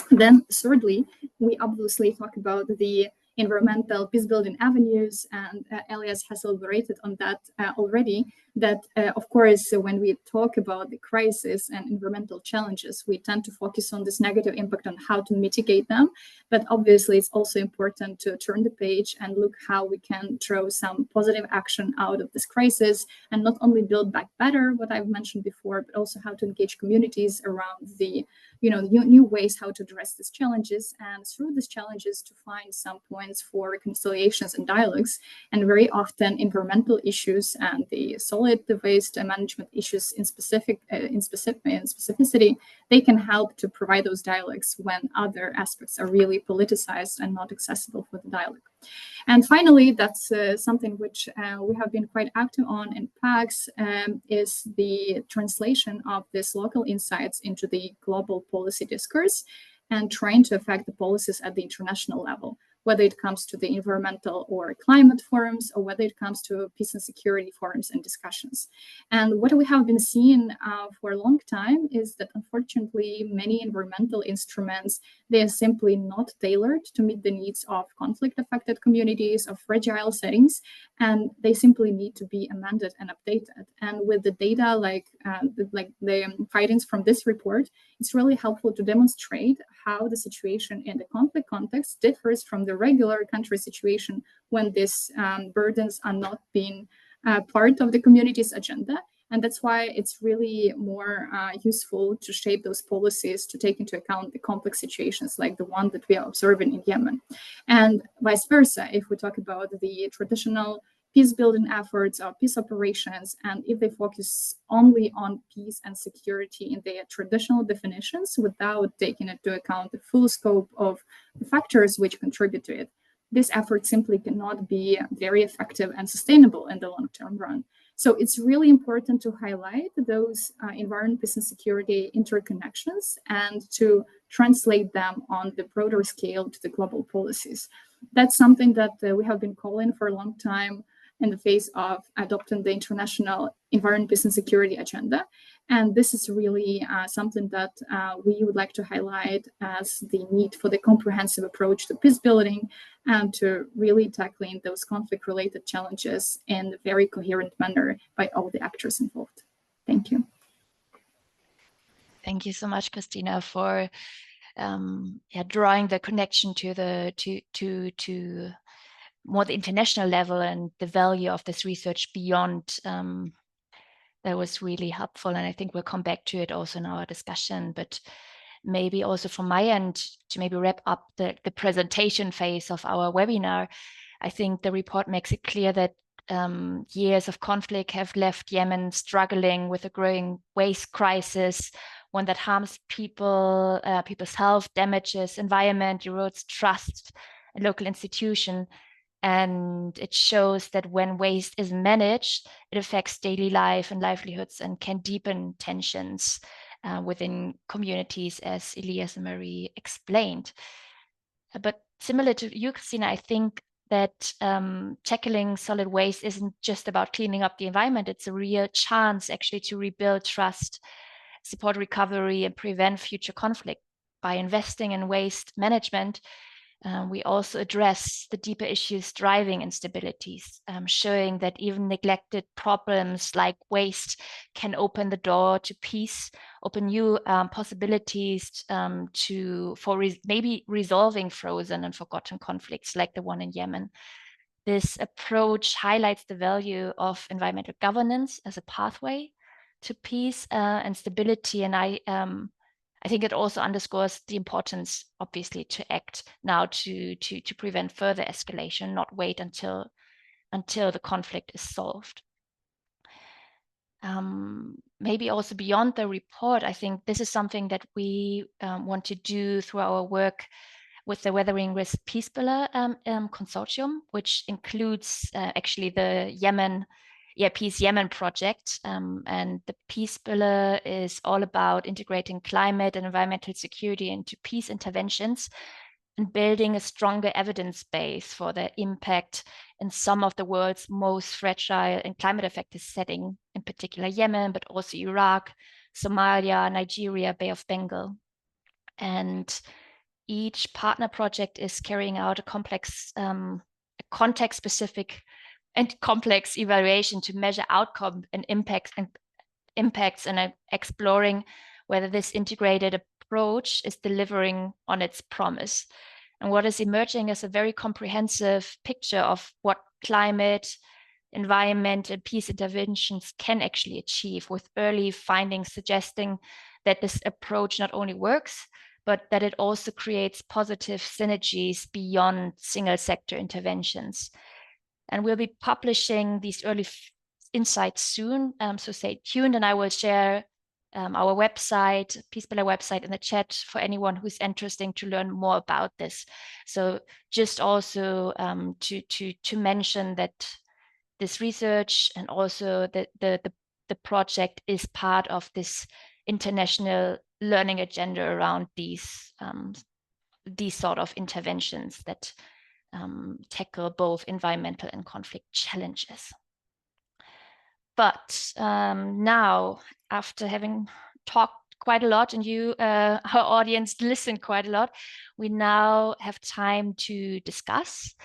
Then thirdly, we obviously talk about the environmental peacebuilding avenues, and Elias has elaborated on that already, that of course, when we talk about the crisis and environmental challenges, we tend to focus on this negative impact on how to mitigate them. But obviously, it's also important to turn the page and look how we can draw some positive action out of this crisis, and not only build back better, what I've mentioned before, but also how to engage communities around the new ways how to address these challenges, and through these challenges to find some points for reconciliations and dialogues. And very often environmental issues and the solid waste management issues in specificity, they can help to provide those dialogues when other aspects are really politicized and not accessible for the dialogue. And finally, that's something which we have been quite active on in PAX, is the translation of these local insights into the global policy discourse and trying to affect the policies at the international level, whether it comes to the environmental or climate forums, or whether it comes to peace and security forums and discussions. And what we have been seeing for a long time is that, unfortunately, many environmental instruments, they are simply not tailored to meet the needs of conflict-affected communities, of fragile settings, and they simply need to be amended and updated. And with the data like the findings from this report, it's really helpful to demonstrate how the situation in the conflict context differs from the regular country situation when these burdens are not being part of the community's agenda. And that's why it's really more useful to shape those policies to take into account the complex situations like the one that we are observing in Yemen. And vice versa, if we talk about the traditional peace-building efforts or peace operations, and if they focus only on peace and security in their traditional definitions without taking into account the full scope of the factors which contribute to it, this effort simply cannot be very effective and sustainable in the long-term run. So it's really important to highlight those environment, peace, and security interconnections and to translate them on the broader scale to the global policies. That's something that we have been calling for a long time in the face of adopting the international environment, peace, and security agenda. And this is really something that we would like to highlight as the need for the comprehensive approach to peace building and to really tackling those conflict-related challenges in a very coherent manner by all the actors involved. Thank you. Thank you so much, Christina, for drawing the connection to the to more the international level and the value of this research beyond. That was really helpful, and I think we'll come back to it also in our discussion. But maybe also from my end, to maybe wrap up the presentation phase of our webinar, I think the report makes it clear that years of conflict have left Yemen struggling with a growing waste crisis, one that harms people, people's health, damages environment, erodes trust in local institution. And it shows that when waste is managed, it affects daily life and livelihoods and can deepen tensions within communities, as Elias and Marie explained. But similar to you, Christina, I think that tackling solid waste isn't just about cleaning up the environment. It's a real chance actually to rebuild trust, support recovery, and prevent future conflict. By investing in waste management, we also address the deeper issues driving instabilities, showing that even neglected problems like waste can open the door to peace, open new possibilities for maybe resolving frozen and forgotten conflicts like the one in Yemen. This approach highlights the value of environmental governance as a pathway to peace and stability, and I think it also underscores the importance, obviously, to act now to prevent further escalation, not wait until the conflict is solved. Maybe also beyond the report, I think this is something that we want to do through our work with the Weathering Risk Peacebuilder consortium, which includes actually the Peace Yemen project. And the Peacebuilder is all about integrating climate and environmental security into peace interventions and building a stronger evidence base for their impact in some of the world's most fragile and climate affected settings, in particular Yemen, but also Iraq, Somalia, Nigeria, Bay of Bengal. And each partner project is carrying out a complex, context-specific and complex evaluation to measure outcome and impacts and exploring whether this integrated approach is delivering on its promise. And what is emerging is a very comprehensive picture of what climate, environment, and peace interventions can actually achieve, with early findings suggesting that this approach not only works, but that it also creates positive synergies beyond single sector interventions. And we'll be publishing these early insights soon, so stay tuned, and I will share our website, Peacebuilder website, in the chat for anyone who's interested to learn more about this. So just also to mention that this research and also the project is part of this international learning agenda around these sort of interventions that tackle both environmental and conflict challenges. But now, after having talked quite a lot and you, our audience, listened quite a lot, we now have time to discuss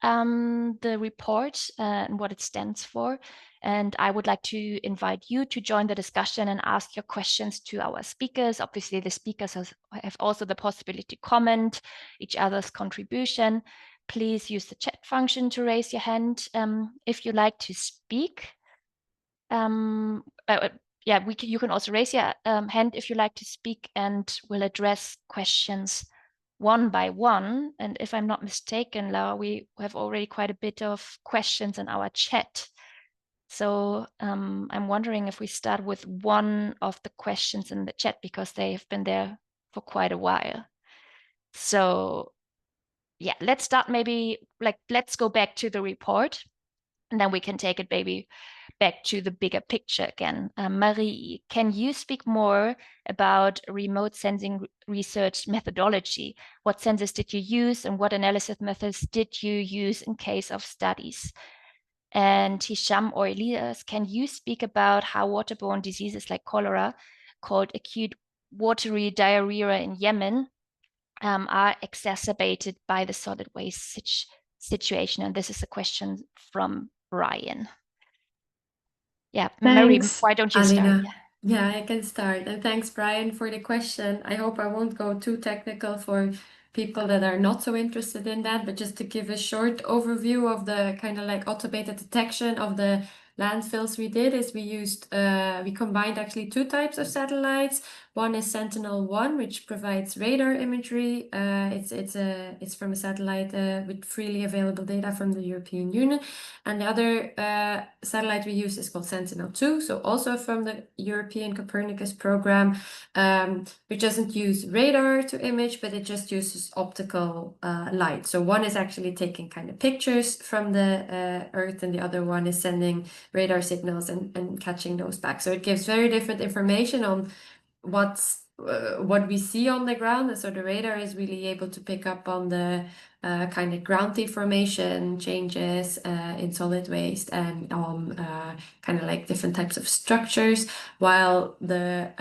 the report and what it stands for. And I would like to invite you to join the discussion and ask your questions to our speakers. Obviously, the speakers have also the possibility to comment each other's contribution. Please use the chat function to raise your hand if you like to speak. Yeah, you can also raise your hand if you like to speak, and we'll address questions one by one. And if I'm not mistaken, Laura, we have already quite a bit of questions in our chat. So I'm wondering if we start with one of the questions in the chat, because they have been there for quite a while. So yeah, let's start maybe, let's go back to the report, and then we can take it maybe back to the bigger picture again. Marie, can you speak more about remote sensing research methodology? What sensors did you use, and what analysis methods did you use in case of studies? And Hisham or Elias, can you speak about how waterborne diseases like cholera, called acute watery diarrhea in Yemen, are exacerbated by the solid waste situation? And this is a question from Brian. Yeah, Mary, why don't you Alina. start? Yeah, I can start. And thanks, Brian, for the question. I hope I won't go too technical for people that are not so interested in that, but just to give a short overview of the kind of like automated detection of the landfills we did is we combined actually two types of satellites. One is Sentinel-1, which provides radar imagery. It's from a satellite with freely available data from the European Union. And the other satellite we use is called Sentinel-2, so also from the European Copernicus program, which doesn't use radar to image, but it just uses optical light. So one is actually taking kind of pictures from the Earth, and the other one is sending radar signals and catching those back. So it gives very different information on what we see on the ground. And so the radar is really able to pick up on the kind of ground deformation changes in solid waste and on kind of like different types of structures, while the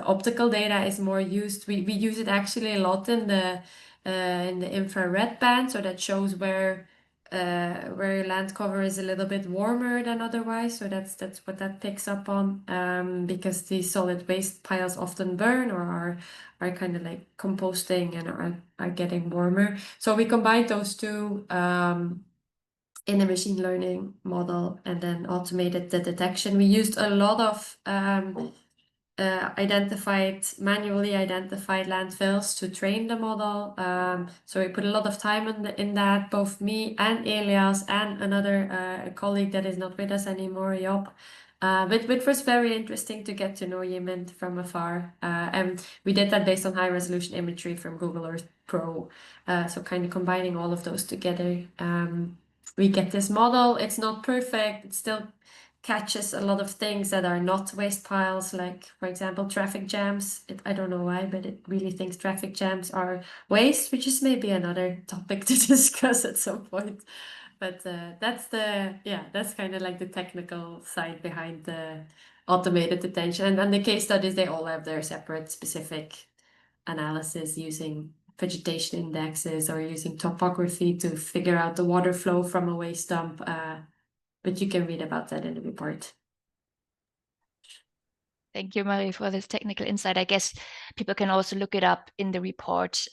optical data is more used. We use it actually a lot in the infrared band, so that shows where land cover is a little bit warmer than otherwise. So that's what that picks up on, because these solid waste piles often burn or are kind of like composting and are getting warmer. So we combined those two in a machine learning model and then automated the detection. We used a lot of manually identified landfills to train the model. So we put a lot of time in that, both me and Elias and another colleague that is not with us anymore, Job. But it was very interesting to get to know Yemen from afar. And we did that based on high resolution imagery from Google Earth Pro. So kind of combining all of those together. We get this model. It's not perfect. It still catches a lot of things that are not waste piles, like, for example, traffic jams. I don't know why, but it really thinks traffic jams are waste, which is maybe another topic to discuss at some point. But that's kind of like the technical side behind the automated detention. And then the case studies, they all have their separate specific analysis using vegetation indexes or using topography to figure out the water flow from a waste dump. But you can read about that in the report. Thank you, Marie, for this technical insight. I guess people can also look it up in the report,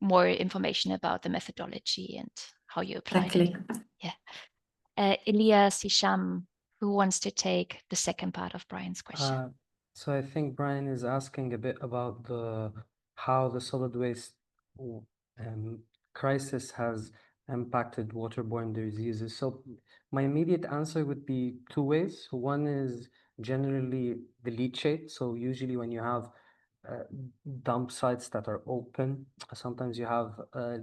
more information about the methodology and how you applied it. Yeah. Elias, Hisham, who wants to take the second part of Brian's question? So I think Brian is asking a bit about how the solid waste crisis has impacted waterborne diseases. So my immediate answer would be two ways. One is generally the leachate. So usually when you have dump sites that are open, sometimes you have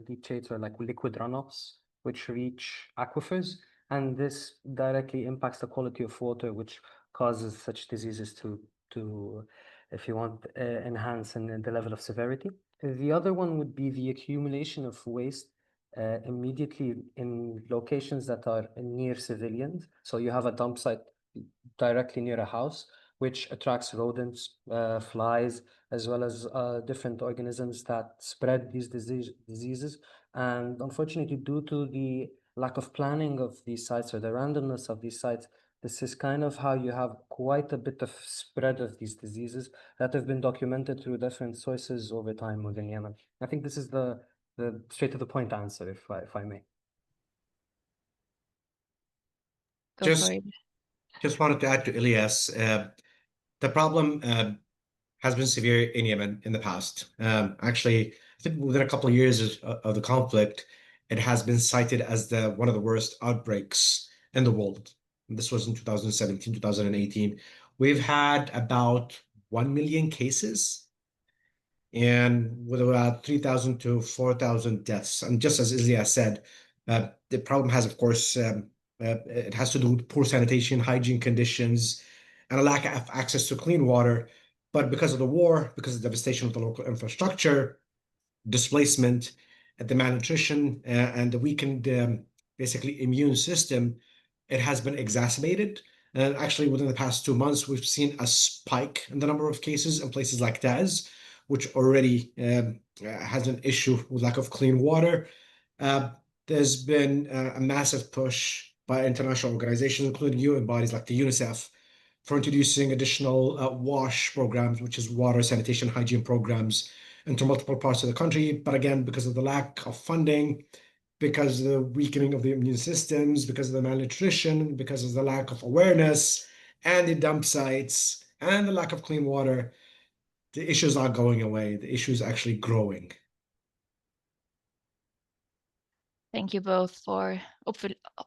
leachates or like liquid runoffs which reach aquifers, and this directly impacts the quality of water, which causes such diseases to, if you want, enhance in the level of severity. The other one would be the accumulation of waste immediately in locations that are near civilians. So you have a dump site directly near a house, which attracts rodents, flies, as well as different organisms that spread these diseases. And unfortunately, due to the lack of planning of these sites or the randomness of these sites, this is kind of how you have quite a bit of spread of these diseases that have been documented through different sources over time within Yemen. I think this is the straight to the point answer, if I may. Go Just for it. just wanted to add to Ilyas, the problem has been severe in Yemen in the past. Actually, I think within a couple of years of the conflict, it has been cited as one of the worst outbreaks in the world. And this was in 2017, 2018. We've had about 1 million cases and with about 3,000 to 4,000 deaths. And just as Ilya said, the problem has, of course, it has to do with poor sanitation, hygiene conditions, and a lack of access to clean water. But because of the war, because of the devastation of the local infrastructure, displacement, and the malnutrition, and the weakened, basically, immune system, it has been exacerbated. And actually, within the past 2 months, we've seen a spike in the number of cases in places like Taz, which already has an issue with lack of clean water. There's been a massive push by international organizations, including UN bodies like the UNICEF, for introducing additional WASH programs, which is water, sanitation, hygiene programs, into multiple parts of the country. But again, because of the lack of funding, because of the weakening of the immune systems, because of the malnutrition, because of the lack of awareness, and the dump sites, and the lack of clean water, the issues are going away. The issue is actually growing. Thank you both for,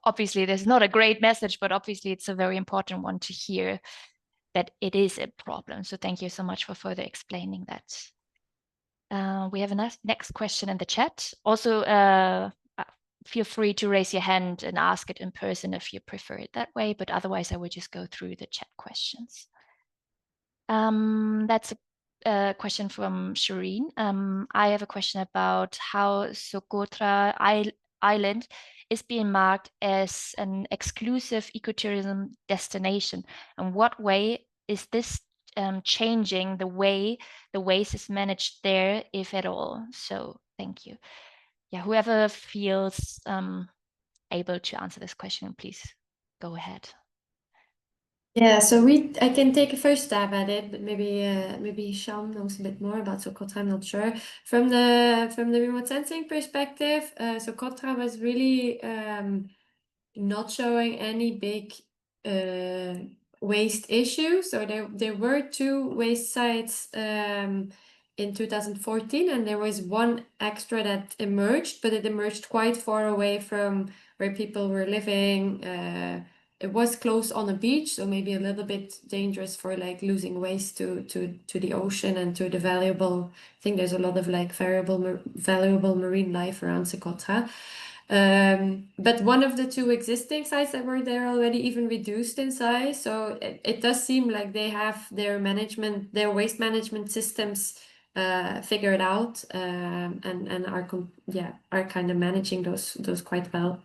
obviously there's not a great message, but obviously it's a very important one to hear that it is a problem. So thank you so much for further explaining that. We have a next question in the chat. Also, feel free to raise your hand and ask it in person if you prefer it that way, but otherwise I will just go through the chat questions. That's a question from Shireen. I have a question about how Socotra Island is being marked as an exclusive ecotourism destination. And what way is this changing the way the waste is managed there, if at all? So thank you. Yeah, whoever feels able to answer this question, please go ahead. Yeah, so I can take a first stab at it, but maybe Sham knows a bit more about Socotra. I'm not sure. From the remote sensing perspective, Socotra was really not showing any big waste issue. So there were 2 waste sites in 2014, and there was one extra that emerged, but it emerged quite far away from where people were living. It was close on a beach, so maybe a little bit dangerous for like losing waste to the ocean and to the valuable. I think there's a lot of like valuable marine life around Socotra. But one of the 2 existing sites that were there already even reduced in size. So it does seem like they have their waste management systems figured out, and are kind of managing those quite well.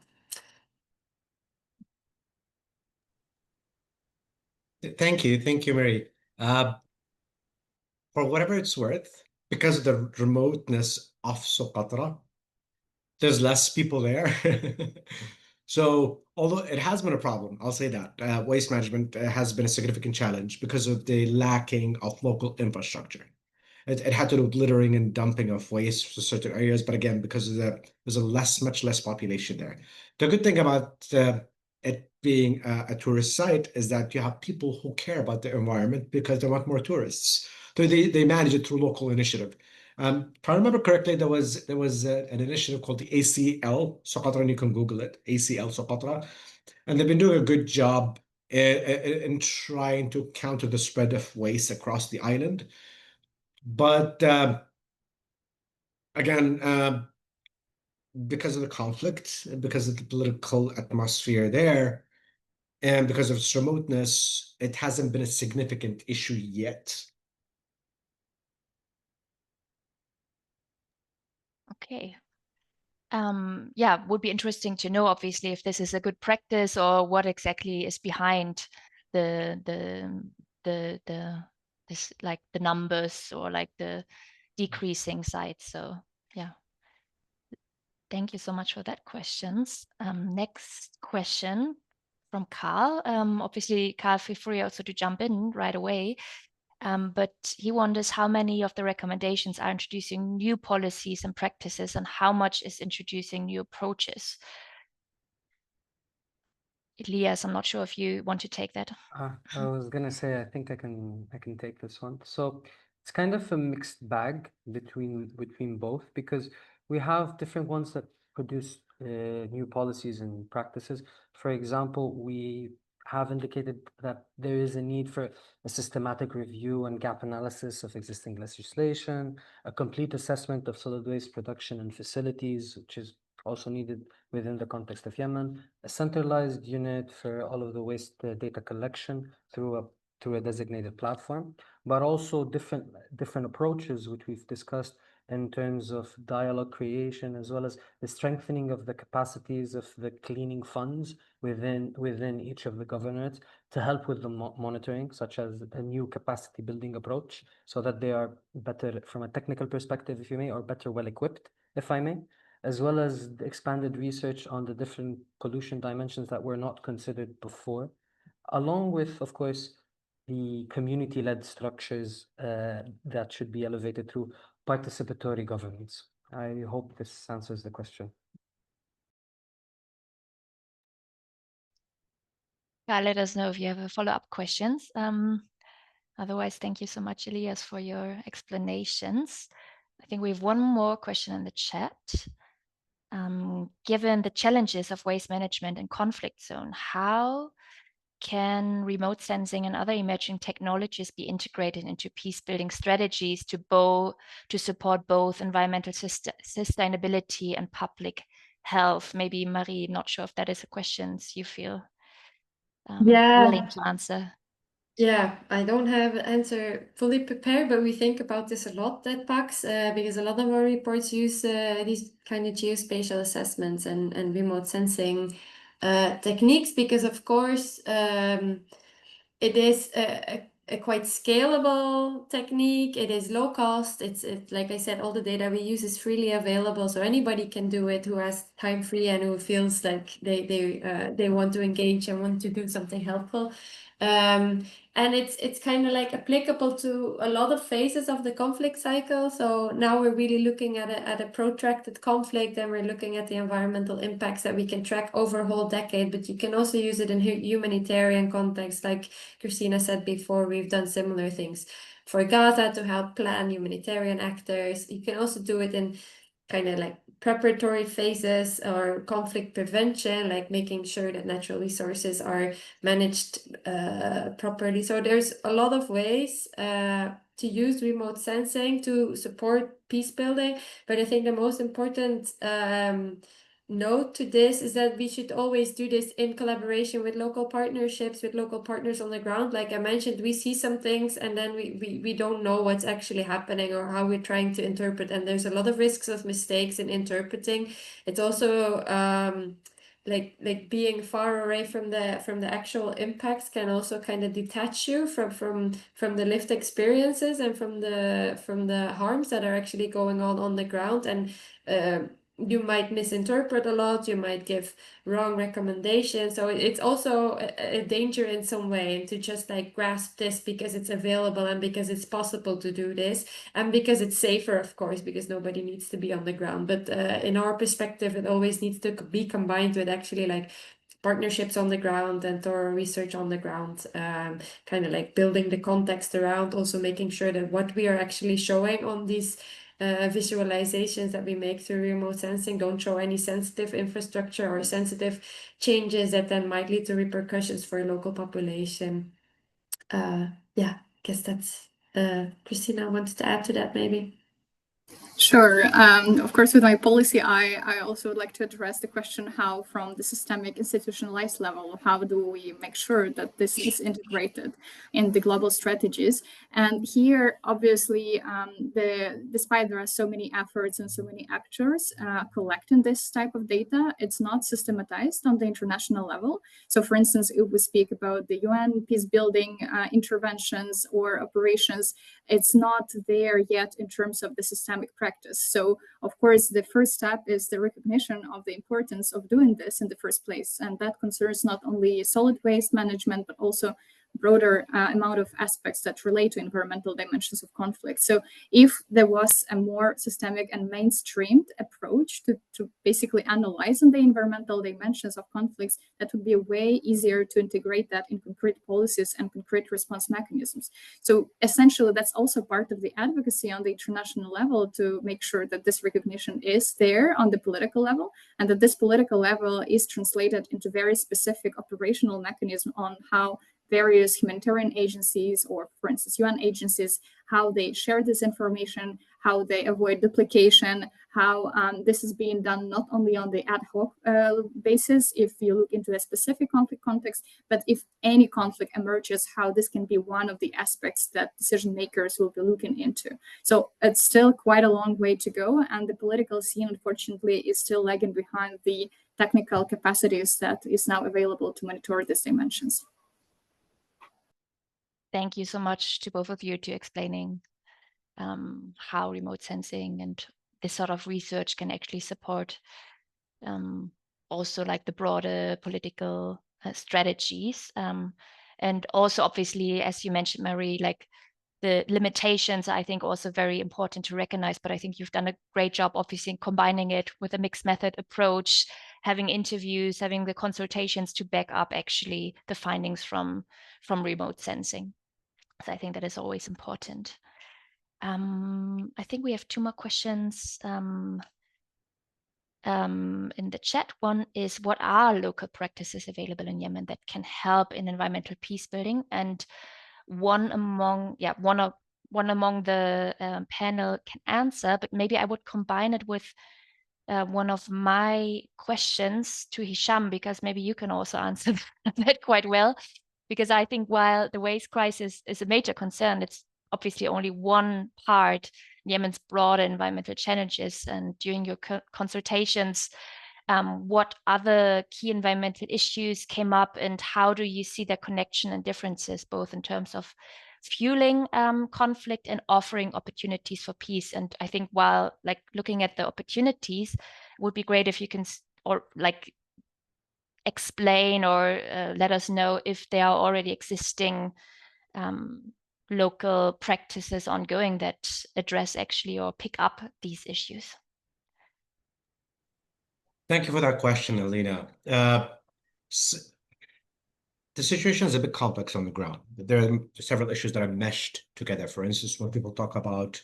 Thank you, Mary. For whatever it's worth, because of the remoteness of Socotra, there's less people there. So, although it has been a problem, I'll say that waste management has been a significant challenge because of the lacking of local infrastructure. It had to do with littering and dumping of waste to certain areas, but again, because of there's much less population there. The good thing about it being a tourist site is that you have people who care about the environment because they want more tourists. So they manage it through local initiative. If I remember correctly, there was an initiative called the ACL Socotra, and you can Google it, ACL Socotra, and they've been doing a good job in trying to counter the spread of waste across the island. But again, because of the conflict, because of the political atmosphere there, and because of its remoteness, it hasn't been a significant issue yet. Okay. Yeah, would be interesting to know, obviously, if this is a good practice or what exactly is behind this, like the numbers or like the decreasing side. So yeah. Thank you so much for that questions. Next question from Carl. Obviously, Carl, feel free also to jump in right away. But he wonders how many of the recommendations are introducing new policies and practices and how much is introducing new approaches. Elias, I'm not sure if you want to take that. I was gonna say I think I can take this one. So it's kind of a mixed bag between both, because we have different ones that produce new policies and practices. For example, we have indicated that there is a need for a systematic review and gap analysis of existing legislation, a complete assessment of solid waste production and facilities, which is also needed within the context of Yemen, a centralized unit for all of the waste data collection through a designated platform, but also different approaches, which we've discussed in terms of dialogue creation, as well as the strengthening of the capacities of the cleaning funds within each of the governorates to help with the monitoring, such as a new capacity building approach, so that they are better from a technical perspective, if you may, or better well equipped, if I may, as well as the expanded research on the different pollution dimensions that were not considered before, along with, of course, the community-led structures that should be elevated through participatory governance. I hope this answers the question. Let us know if you have follow-up questions. Otherwise, thank you so much, Elias, for your explanations. I think we have one more question in the chat. Given the challenges of waste management in conflict zone, how can remote sensing and other emerging technologies be integrated into peace building strategies to support both environmental sustainability and public health? Maybe Marie, not sure if that is a question you feel willing to answer. Yeah, I don't have an answer fully prepared, but we think about this a lot at PAX because a lot of our reports use these kind of geospatial assessments and remote sensing techniques because, of course, it is a quite scalable technique. It is low cost. It's like I said, all the data we use is freely available, so anybody can do it who has time free and who feels like they want to engage and want to do something helpful. And it's kind of like applicable to a lot of phases of the conflict cycle. So now we're really looking at a protracted conflict, and we're looking at the environmental impacts that we can track over a whole decade. But you can also use it in humanitarian context, like Christina said before. We've done similar things for Gaza to help plan humanitarian actors. You can also do it in kind of like preparatory phases or conflict prevention, like making sure that natural resources are managed properly. So there's a lot of ways to use remote sensing to support peace building. But I think the most important note to this is that we should always do this in collaboration with local partnerships, with local partners on the ground. Like I mentioned, we see some things and then we don't know what's actually happening or how we're trying to interpret. And there's a lot of risks of mistakes in interpreting. It's also like being far away from the actual impacts can also kind of detach you from the lived experiences and from the harms that are actually going on the ground. And you might misinterpret a lot, you might give wrong recommendations. So it's also a danger in some way, and to just like grasp this because it's available and because it's possible to do this and because it's safer, of course, because nobody needs to be on the ground. But in our perspective, it always needs to be combined with actually like partnerships on the ground and thorough research on the ground, kind of like building the context around, also making sure that what we are actually showing on these visualizations that we make through remote sensing don't show any sensitive infrastructure or sensitive changes that then might lead to repercussions for a local population. Yeah, I guess that's Christina wanted to add to that maybe. Sure. Of course, with my policy eye, I also would like to address the question how, from the systemic institutionalized level, how do we make sure that this is integrated in the global strategies? And here, obviously, despite there are so many efforts and so many actors collecting this type of data, it's not systematized on the international level. So, for instance, if we speak about the UN peacebuilding interventions or operations, it's not there yet in terms of the systemic practice. So, of course, the first step is the recognition of the importance of doing this in the first place. And that concerns not only solid waste management, but also broader amount of aspects that relate to environmental dimensions of conflict. So if there was a more systemic and mainstreamed approach to basically analyzing the environmental dimensions of conflicts, that would be a way easier to integrate that in concrete policies and concrete response mechanisms. So essentially, that's also part of the advocacy on the international level to make sure that this recognition is there on the political level, and that this political level is translated into very specific operational mechanism on how various humanitarian agencies, or for instance, UN agencies, how they share this information, how they avoid duplication, how this is being done not only on the ad hoc basis, if you look into a specific conflict context, but if any conflict emerges, how this can be one of the aspects that decision makers will be looking into. So it's still quite a long way to go, and the political scene, unfortunately, is still lagging behind the technical capacities that is now available to monitor these dimensions. Thank you so much to both of you to explaining how remote sensing and this sort of research can actually support also like the broader political strategies. And also, obviously, as you mentioned, Marie, like the limitations are, I think, also very important to recognize. But I think you've done a great job, obviously, in combining it with a mixed method approach, having interviews, having the consultations to back up actually the findings from remote sensing. So I think that is always important. I think we have two more questions in the chat. One is, what are local practices available in Yemen that can help in environmental peace building? And one among the panel can answer, but maybe I would combine it with one of my questions to Hisham, because maybe you can also answer that quite well. Because I think while the waste crisis is a major concern, it's obviously only one part in Yemen's broader environmental challenges. And during your consultations, what other key environmental issues came up, and how do you see their connection and differences, both in terms of fueling conflict and offering opportunities for peace? And I think while like looking at the opportunities, it would be great if you can explain or let us know if there are already existing local practices ongoing that address actually or pick up these issues. Thank you for that question, Alina. The situation is a bit complex on the ground. There are several issues that are meshed together. For instance, when people talk about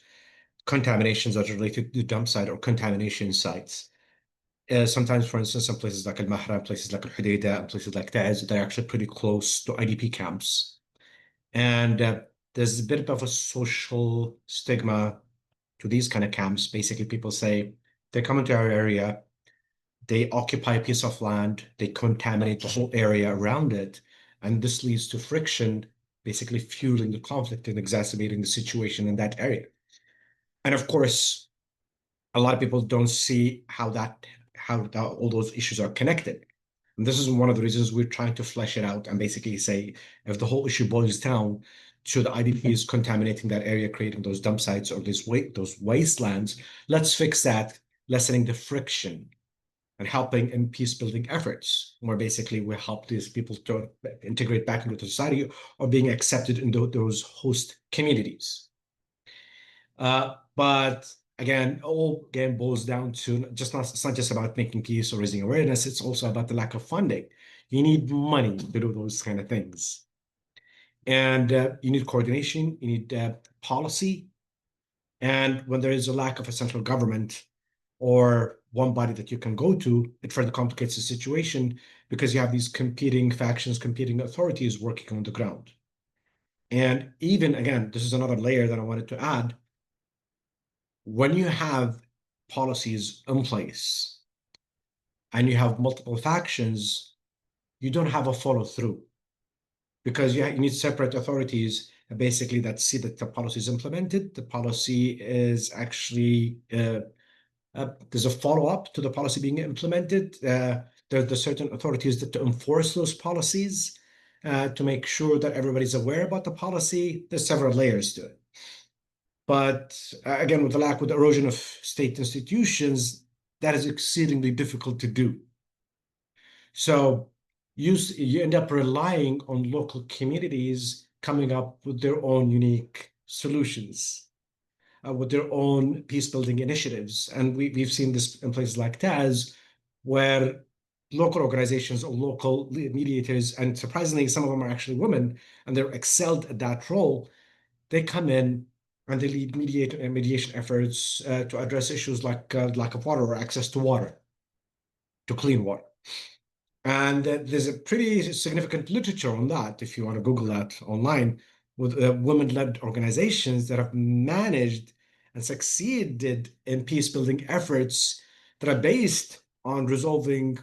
contaminations that are related to dump site or contamination sites, sometimes, for instance, some places like Al-Mahra, places like Al-Hudaydah, and places like Taiz, they're actually pretty close to IDP camps. And there's a bit of a social stigma to these kind of camps. Basically, people say they come into our area, they occupy a piece of land, they contaminate the whole area around it, and this leads to friction, basically fueling the conflict and exacerbating the situation in that area. And of course, a lot of people don't see how all those issues are connected. And this is one of the reasons we're trying to flesh it out and basically say, if the whole issue boils down to the IDPs contaminating that area, creating those dump sites or those wastelands, let's fix that, lessening the friction and helping in peace building efforts, where basically we help these people to integrate back into society or being accepted into those host communities. But again, all boils down to it's not just about making peace or raising awareness. It's also about the lack of funding. You need money to do those kind of things. And you need coordination, you need policy. And when there is a lack of a central government or one body that you can go to, it further complicates the situation because you have these competing factions, competing authorities working on the ground. And even, again, this is another layer that I wanted to add. When you have policies in place and you have multiple factions, you don't have a follow-through because you need separate authorities basically that see that the policy is implemented, the policy is actually there's a follow-up to the policy being implemented. There's certain authorities that to enforce those policies, to make sure that everybody's aware about the policy. There's several layers to it. But again, with the erosion of state institutions, that is exceedingly difficult to do. So you end up relying on local communities coming up with their own unique solutions. With their own peace-building initiatives. And we've seen this in places like Taz, where local organizations or local mediators, and surprisingly, some of them are actually women, and they're excelled at that role. They come in and they lead mediation efforts to address issues like lack of water or access to water, to clean water. And there's a pretty significant literature on that, if you want to Google that online, with women-led organizations that have managed and succeeded in peace-building efforts that are based on resolving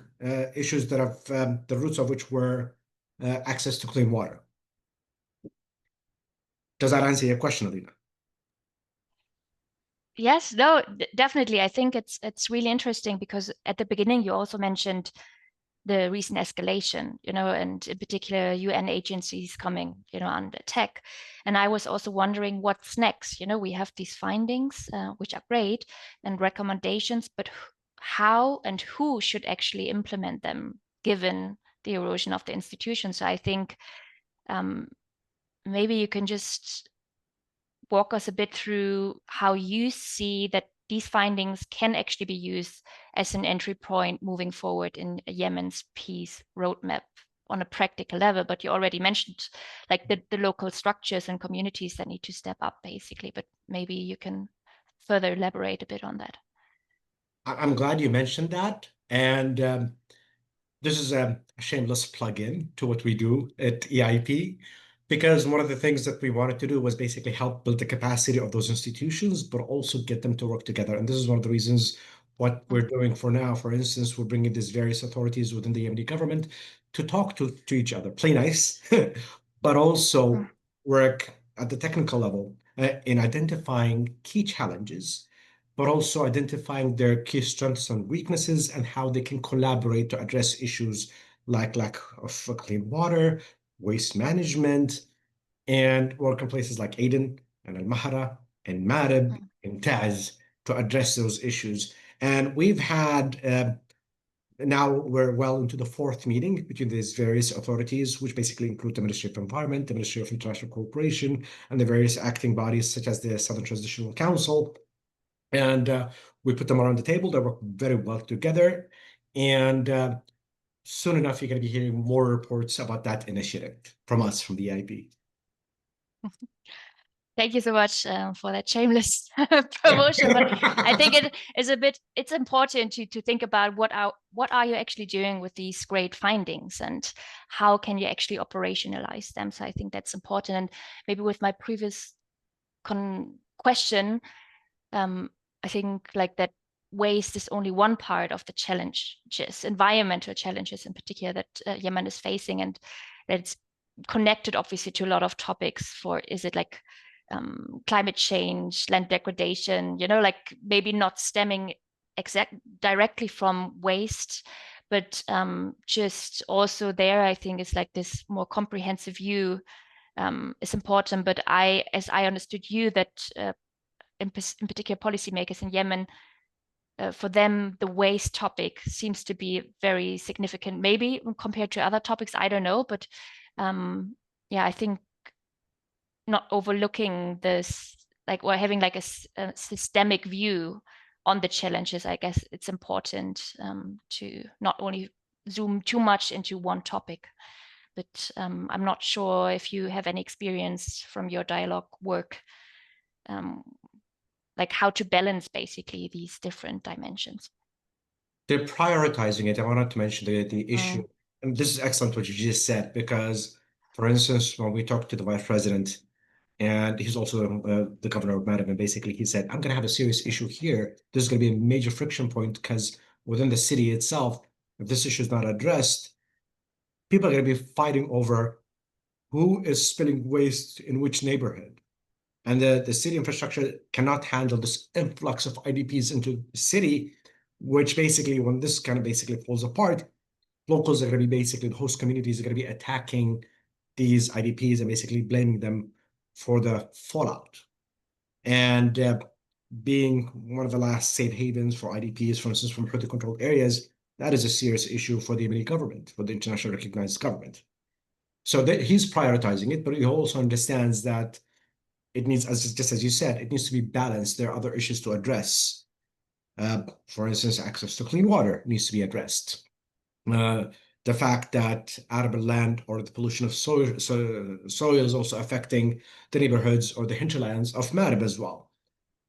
issues that have the roots of which were access to clean water. Does that answer your question, Alina? Yes, no, definitely. I think it's really interesting because at the beginning you also mentioned the recent escalation, and in particular UN agencies coming, under attack. And I was also wondering what's next. We have these findings, which are great, and recommendations, but how and who should actually implement them, given the erosion of the institution? So I think maybe you can just walk us a bit through how you see that these findings can actually be used as an entry point moving forward in Yemen's peace roadmap on a practical level. But you already mentioned like the local structures and communities that need to step up, basically. But maybe you can further elaborate a bit on that. I'm glad you mentioned that. And this is a shameless plug-in to what we do at EIP, because one of the things that we wanted to do was basically help build the capacity of those institutions, but also get them to work together. And this is one of the reasons what we're doing for now. For instance, we're bringing these various authorities within the Yemeni government to talk to each other, play nice, but also work at the technical level in identifying key challenges, but also identifying their key strengths and weaknesses and how they can collaborate to address issues like lack of clean water, waste management, and work in places like Aden and Al-Mahra and Marib and Taz to address those issues. And we've had, now we're well into the fourth meeting between these various authorities, which basically include the Ministry of Environment, the Ministry of International Cooperation, and the various acting bodies such as the Southern Transitional Council. And we put them around the table. They work very well together. And soon enough, you're going to be hearing more reports about that initiative from us, from the EIP. Thank you so much for that shameless promotion. But I think it is it's important to think about what are you actually doing with these great findings and how can you actually operationalize them. So I think that's important. And maybe with my previous question, I think like that waste is only one part of the challenges, environmental challenges in particular that Yemen is facing, and that's connected obviously to a lot of topics. Is it like climate change, land degradation, like maybe not stemming directly from waste, but just also there, I think it's like this more comprehensive view is important. But as I understood you, that in particular policymakers in Yemen, for them, the waste topic seems to be very significant, maybe compared to other topics, I don't know. But yeah, I think not overlooking this, like, or having like a systemic view on the challenges, I guess it's important to not only zoom too much into one topic. But I'm not sure if you have any experience from your dialogue work, like how to balance basically these different dimensions. They're prioritizing it. I wanted to mention the issue. And this is excellent what you just said, because, for instance, when we talked to the vice president, and he's also the governor of Madrid, and basically he said, I'm going to have a serious issue here. This is going to be a major friction point, because within the city itself, if this issue is not addressed, people are going to be fighting over who is spilling waste in which neighborhood. And the city infrastructure cannot handle this influx of IDPs into the city, which basically, when this kind of basically falls apart, locals are going to be basically, the host communities are going to be attacking these IDPs and basically blaming them for the fallout. And being one of the last safe havens for IDPs, for instance, from politically controlled areas, that is a serious issue for the Yemeni government, for the internationally recognized government. So he's prioritizing it, but he also understands that it needs, just as you said, it needs to be balanced. There are other issues to address. For instance, access to clean water needs to be addressed. The fact that arable land or the pollution of soil is also affecting the neighborhoods or the hinterlands of Marib as well.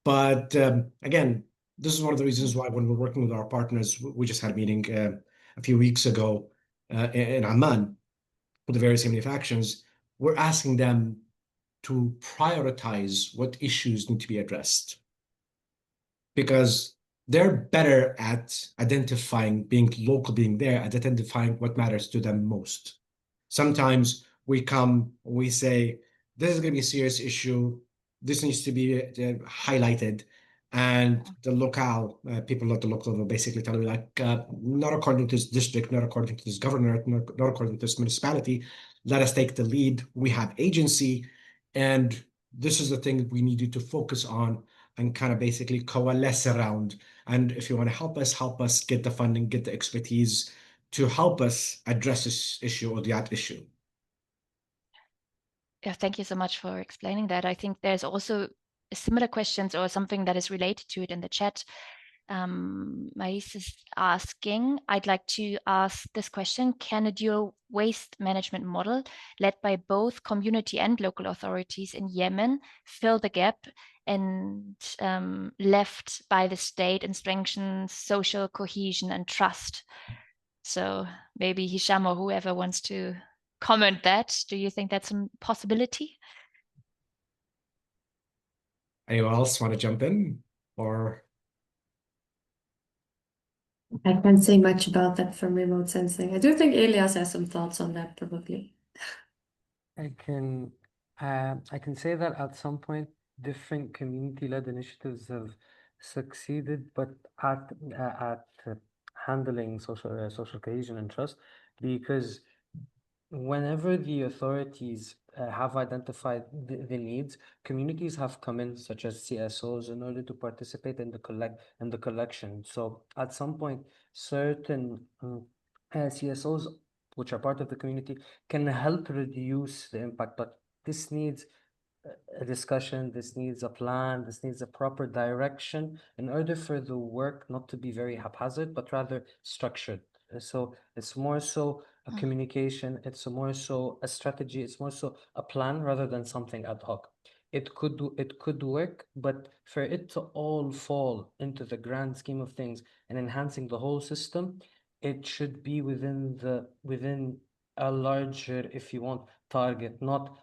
But again, this is one of the reasons why when we're working with our partners, we just had a meeting a few weeks ago in Amman with the various Yemeni factions, we're asking them to prioritize what issues need to be addressed, because they're better at identifying, being local, being there, at identifying what matters to them most. Sometimes we say, this is going to be a serious issue, this needs to be highlighted, and the locale, people at the local level basically tell me, like, not according to this district, not according to this governor, not according to this municipality, let us take the lead, we have agency, and this is the thing we need you to focus on and kind of basically coalesce around. And if you want to help us get the funding, get the expertise to help us address this issue or that issue. Yeah, thank you so much for explaining that. I think there's also similar questions or something that is related to it in the chat. Mais is asking, I'd like to ask this question: can a dual waste management model led by both community and local authorities in Yemen fill the gap and left by the state and strengthen social cohesion and trust? So maybe Hisham or whoever wants to comment that. Do you think that's a possibility? Anyone else want to jump in? Or I can't say much about that from remote sensing. I do think Elias has some thoughts on that, probably. I can say that at some point different community-led initiatives have succeeded, but at handling social cohesion and trust, because whenever the authorities have identified the needs, communities have come in, such as CSOs, in order to participate in the collection. So at some point, certain CSOs, which are part of the community, can help reduce the impact, but this needs a discussion, this needs a plan, this needs a proper direction in order for the work not to be very haphazard, but rather structured. So it's more so a communication, it's more so a strategy, it's more so a plan rather than something ad hoc. It could work, but for it to all fall into the grand scheme of things and enhancing the whole system, it should be within a larger, if you want, target, not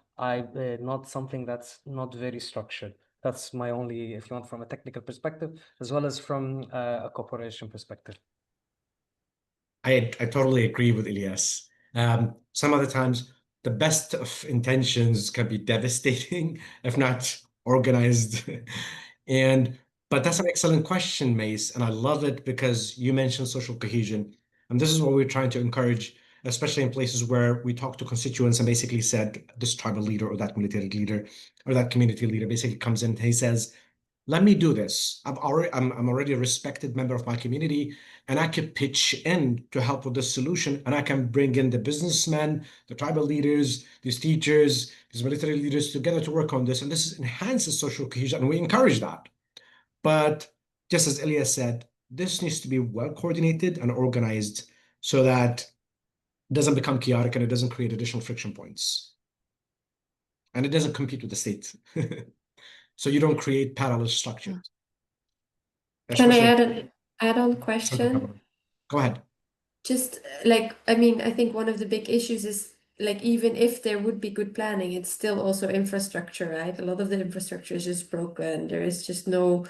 something that's not very structured. That's my only, if you want, from a technical perspective, as well as from a corporation perspective. I totally agree with Elias. Some other times, the best of intentions can be devastating, if not organized. But that's an excellent question, Mace, and I love it because you mentioned social cohesion. And this is what we're trying to encourage, especially in places where we talk to constituents and basically said, this tribal leader or that military leader or that community leader basically comes in and he says, let me do this. I'm already a respected member of my community, and I can pitch in to help with this solution, and I can bring in the businessmen, the tribal leaders, these teachers, these military leaders together to work on this, and this enhances social cohesion, and we encourage that. But just as Elias said, this needs to be well coordinated and organized so that it doesn't become chaotic and it doesn't create additional friction points. And it doesn't compete with the state. So you don't create parallel structures. Can I Especially add an add-on question? Go ahead. Just like, I mean, I think one of the big issues is like, even if there would be good planning, it's still also infrastructure, right? A lot of the infrastructure is just broken. There is just no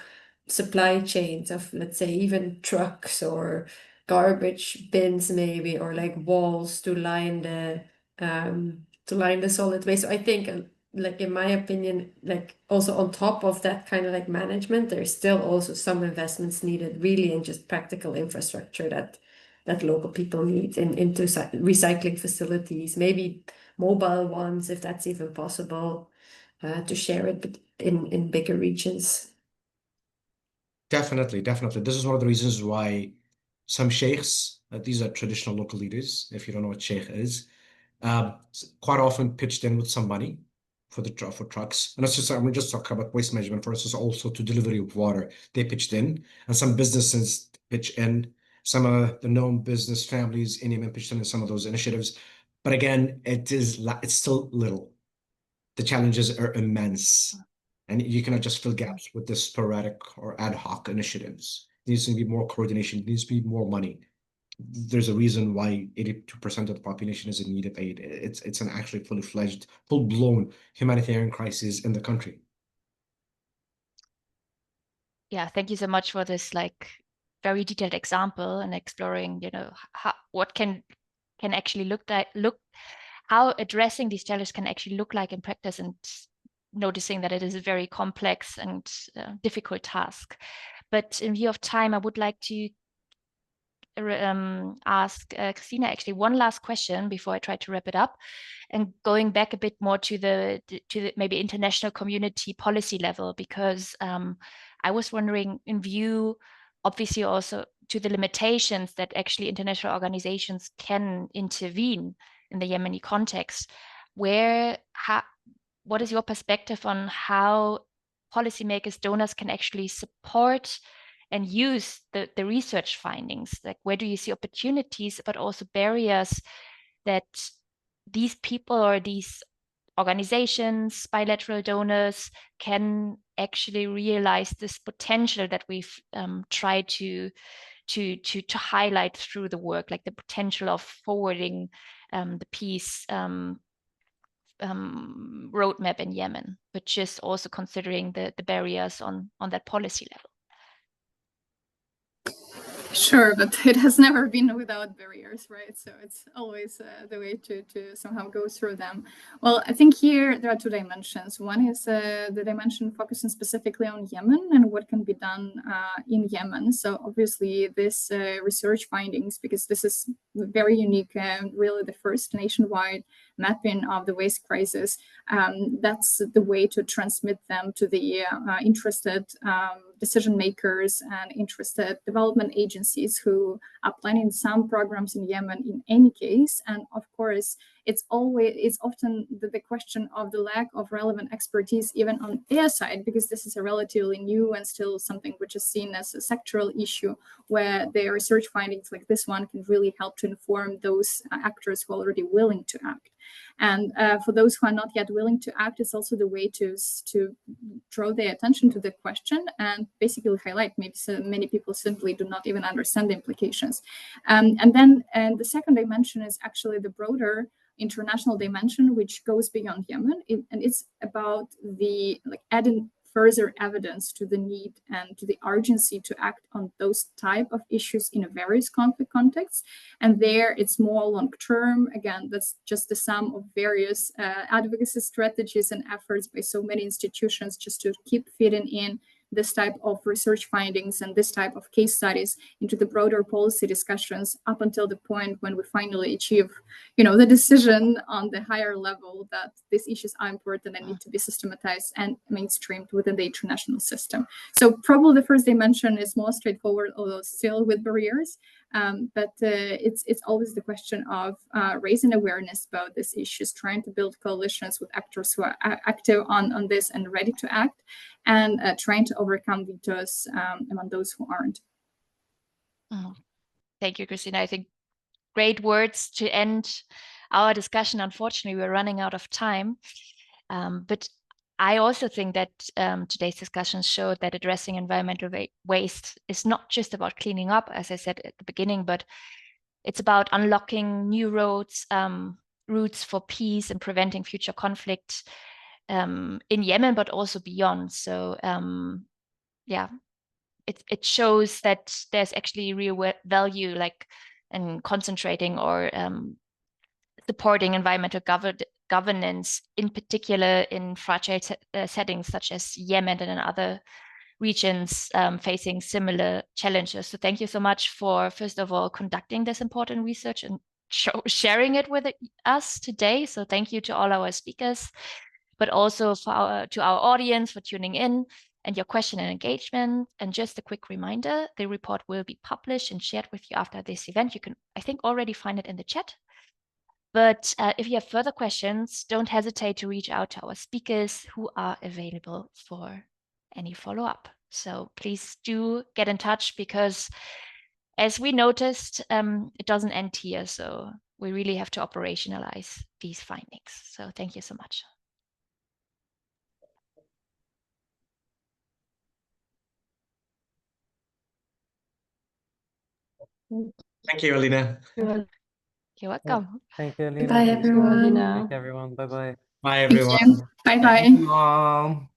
supply chains of, let's say, even trucks or garbage bins maybe, or like walls to line the solid waste. So I think like, in my opinion, like also on top of that kind of like management, there's still also some investments needed really in just practical infrastructure that local people need into recycling facilities, maybe mobile ones if that's even possible, to share it, but in bigger regions. Definitely. This is one of the reasons why some sheikhs, these are traditional local leaders, if you don't know what sheikh is, quite often pitched in with some money for trucks. And it's just, I'm just talking about waste management for instance, also to delivery of water. They pitched in, and some businesses pitch in. Some of the known business families in Yemen pitched in some of those initiatives. But again, it's still little. The challenges are immense. And you cannot just fill gaps with the sporadic or ad hoc initiatives. There needs to be more coordination. There needs to be more money. There's a reason why 82% of the population is in need of aid. It's an actually fully fledged, full-blown humanitarian crisis in the country. Yeah, thank you so much for this like very detailed example and exploring, what can actually look how addressing these challenges can actually look like in practice, and noticing that it is a very complex and difficult task. But in view of time, I would like to ask Christina actually one last question before I try to wrap it up, and going back a bit more to the maybe international community policy level, because I was wondering, in view obviously also to the limitations that actually international organizations can intervene in the Yemeni context, what is your perspective on how policymakers, donors can actually support and use the research findings? Like, where do you see opportunities, but also barriers that these people or these organizations, bilateral donors, can actually realize this potential that we've tried to highlight through the work, like the potential of forwarding the peace roadmap in Yemen, but just also considering the barriers on that policy level? Sure, but it has never been without barriers, right? So it's always the way to somehow go through them. Well, I think here there are two dimensions. One is the dimension focusing specifically on Yemen and what can be done in Yemen. So obviously this research findings, because this is very unique and really the first nationwide mapping of the waste crisis, that's the way to transmit them to the interested decision makers and interested development agencies who are planning some programs in Yemen in any case. And of course, it's often the question of the lack of relevant expertise even on their side, because this is a relatively new and still something which is seen as a sectoral issue, where their research findings like this one can really help to inform those actors who are already willing to act. And for those who are not yet willing to act, it's also the way to draw their attention to the question and basically highlight maybe so many people simply do not even understand the implications. And the second dimension is actually the broader international dimension, which goes beyond Yemen, and it's about the adding further evidence to the need and to the urgency to act on those type of issues in a various conflict contexts. And there it's more long-term. Again, that's just the sum of various advocacy strategies and efforts by so many institutions just to keep fitting in this type of research findings and this type of case studies into the broader policy discussions up until the point when we finally achieve, the decision on the higher level that these issues are important and need to be systematized and mainstreamed within the international system. So probably the first dimension is more straightforward, although still with barriers. But it's always the question of raising awareness about these issues, trying to build coalitions with actors who are active on this and ready to act, and trying to overcome vetoes among those who aren't. Thank you, Christina. I think great words to end our discussion. Unfortunately, we're running out of time. But I also think that today's discussion showed that addressing environmental waste is not just about cleaning up, as I said at the beginning, but it's about unlocking new routes for peace and preventing future conflict in Yemen, but also beyond. So yeah, it shows that there's actually real value, like in concentrating or supporting environmental governance, in particular in fragile settings such as Yemen and in other regions facing similar challenges. So thank you so much for, first of all, conducting this important research and sharing it with us today. So thank you to all our speakers, but also to our audience for tuning in and your question and engagement. And just a quick reminder, the report will be published and shared with you after this event. You can, I think, already find it in the chat. But if you have further questions, don't hesitate to reach out to our speakers who are available for any follow-up. So please do get in touch, because as we noticed, it doesn't end here. So we really have to operationalize these findings. So thank you so much. Thank you, Alina. You're welcome. Thank you, Alina. Bye, Thank you, everyone. Thank you, everyone. Bye-bye. Bye, Thank you. everyone. Bye Thank bye. you all.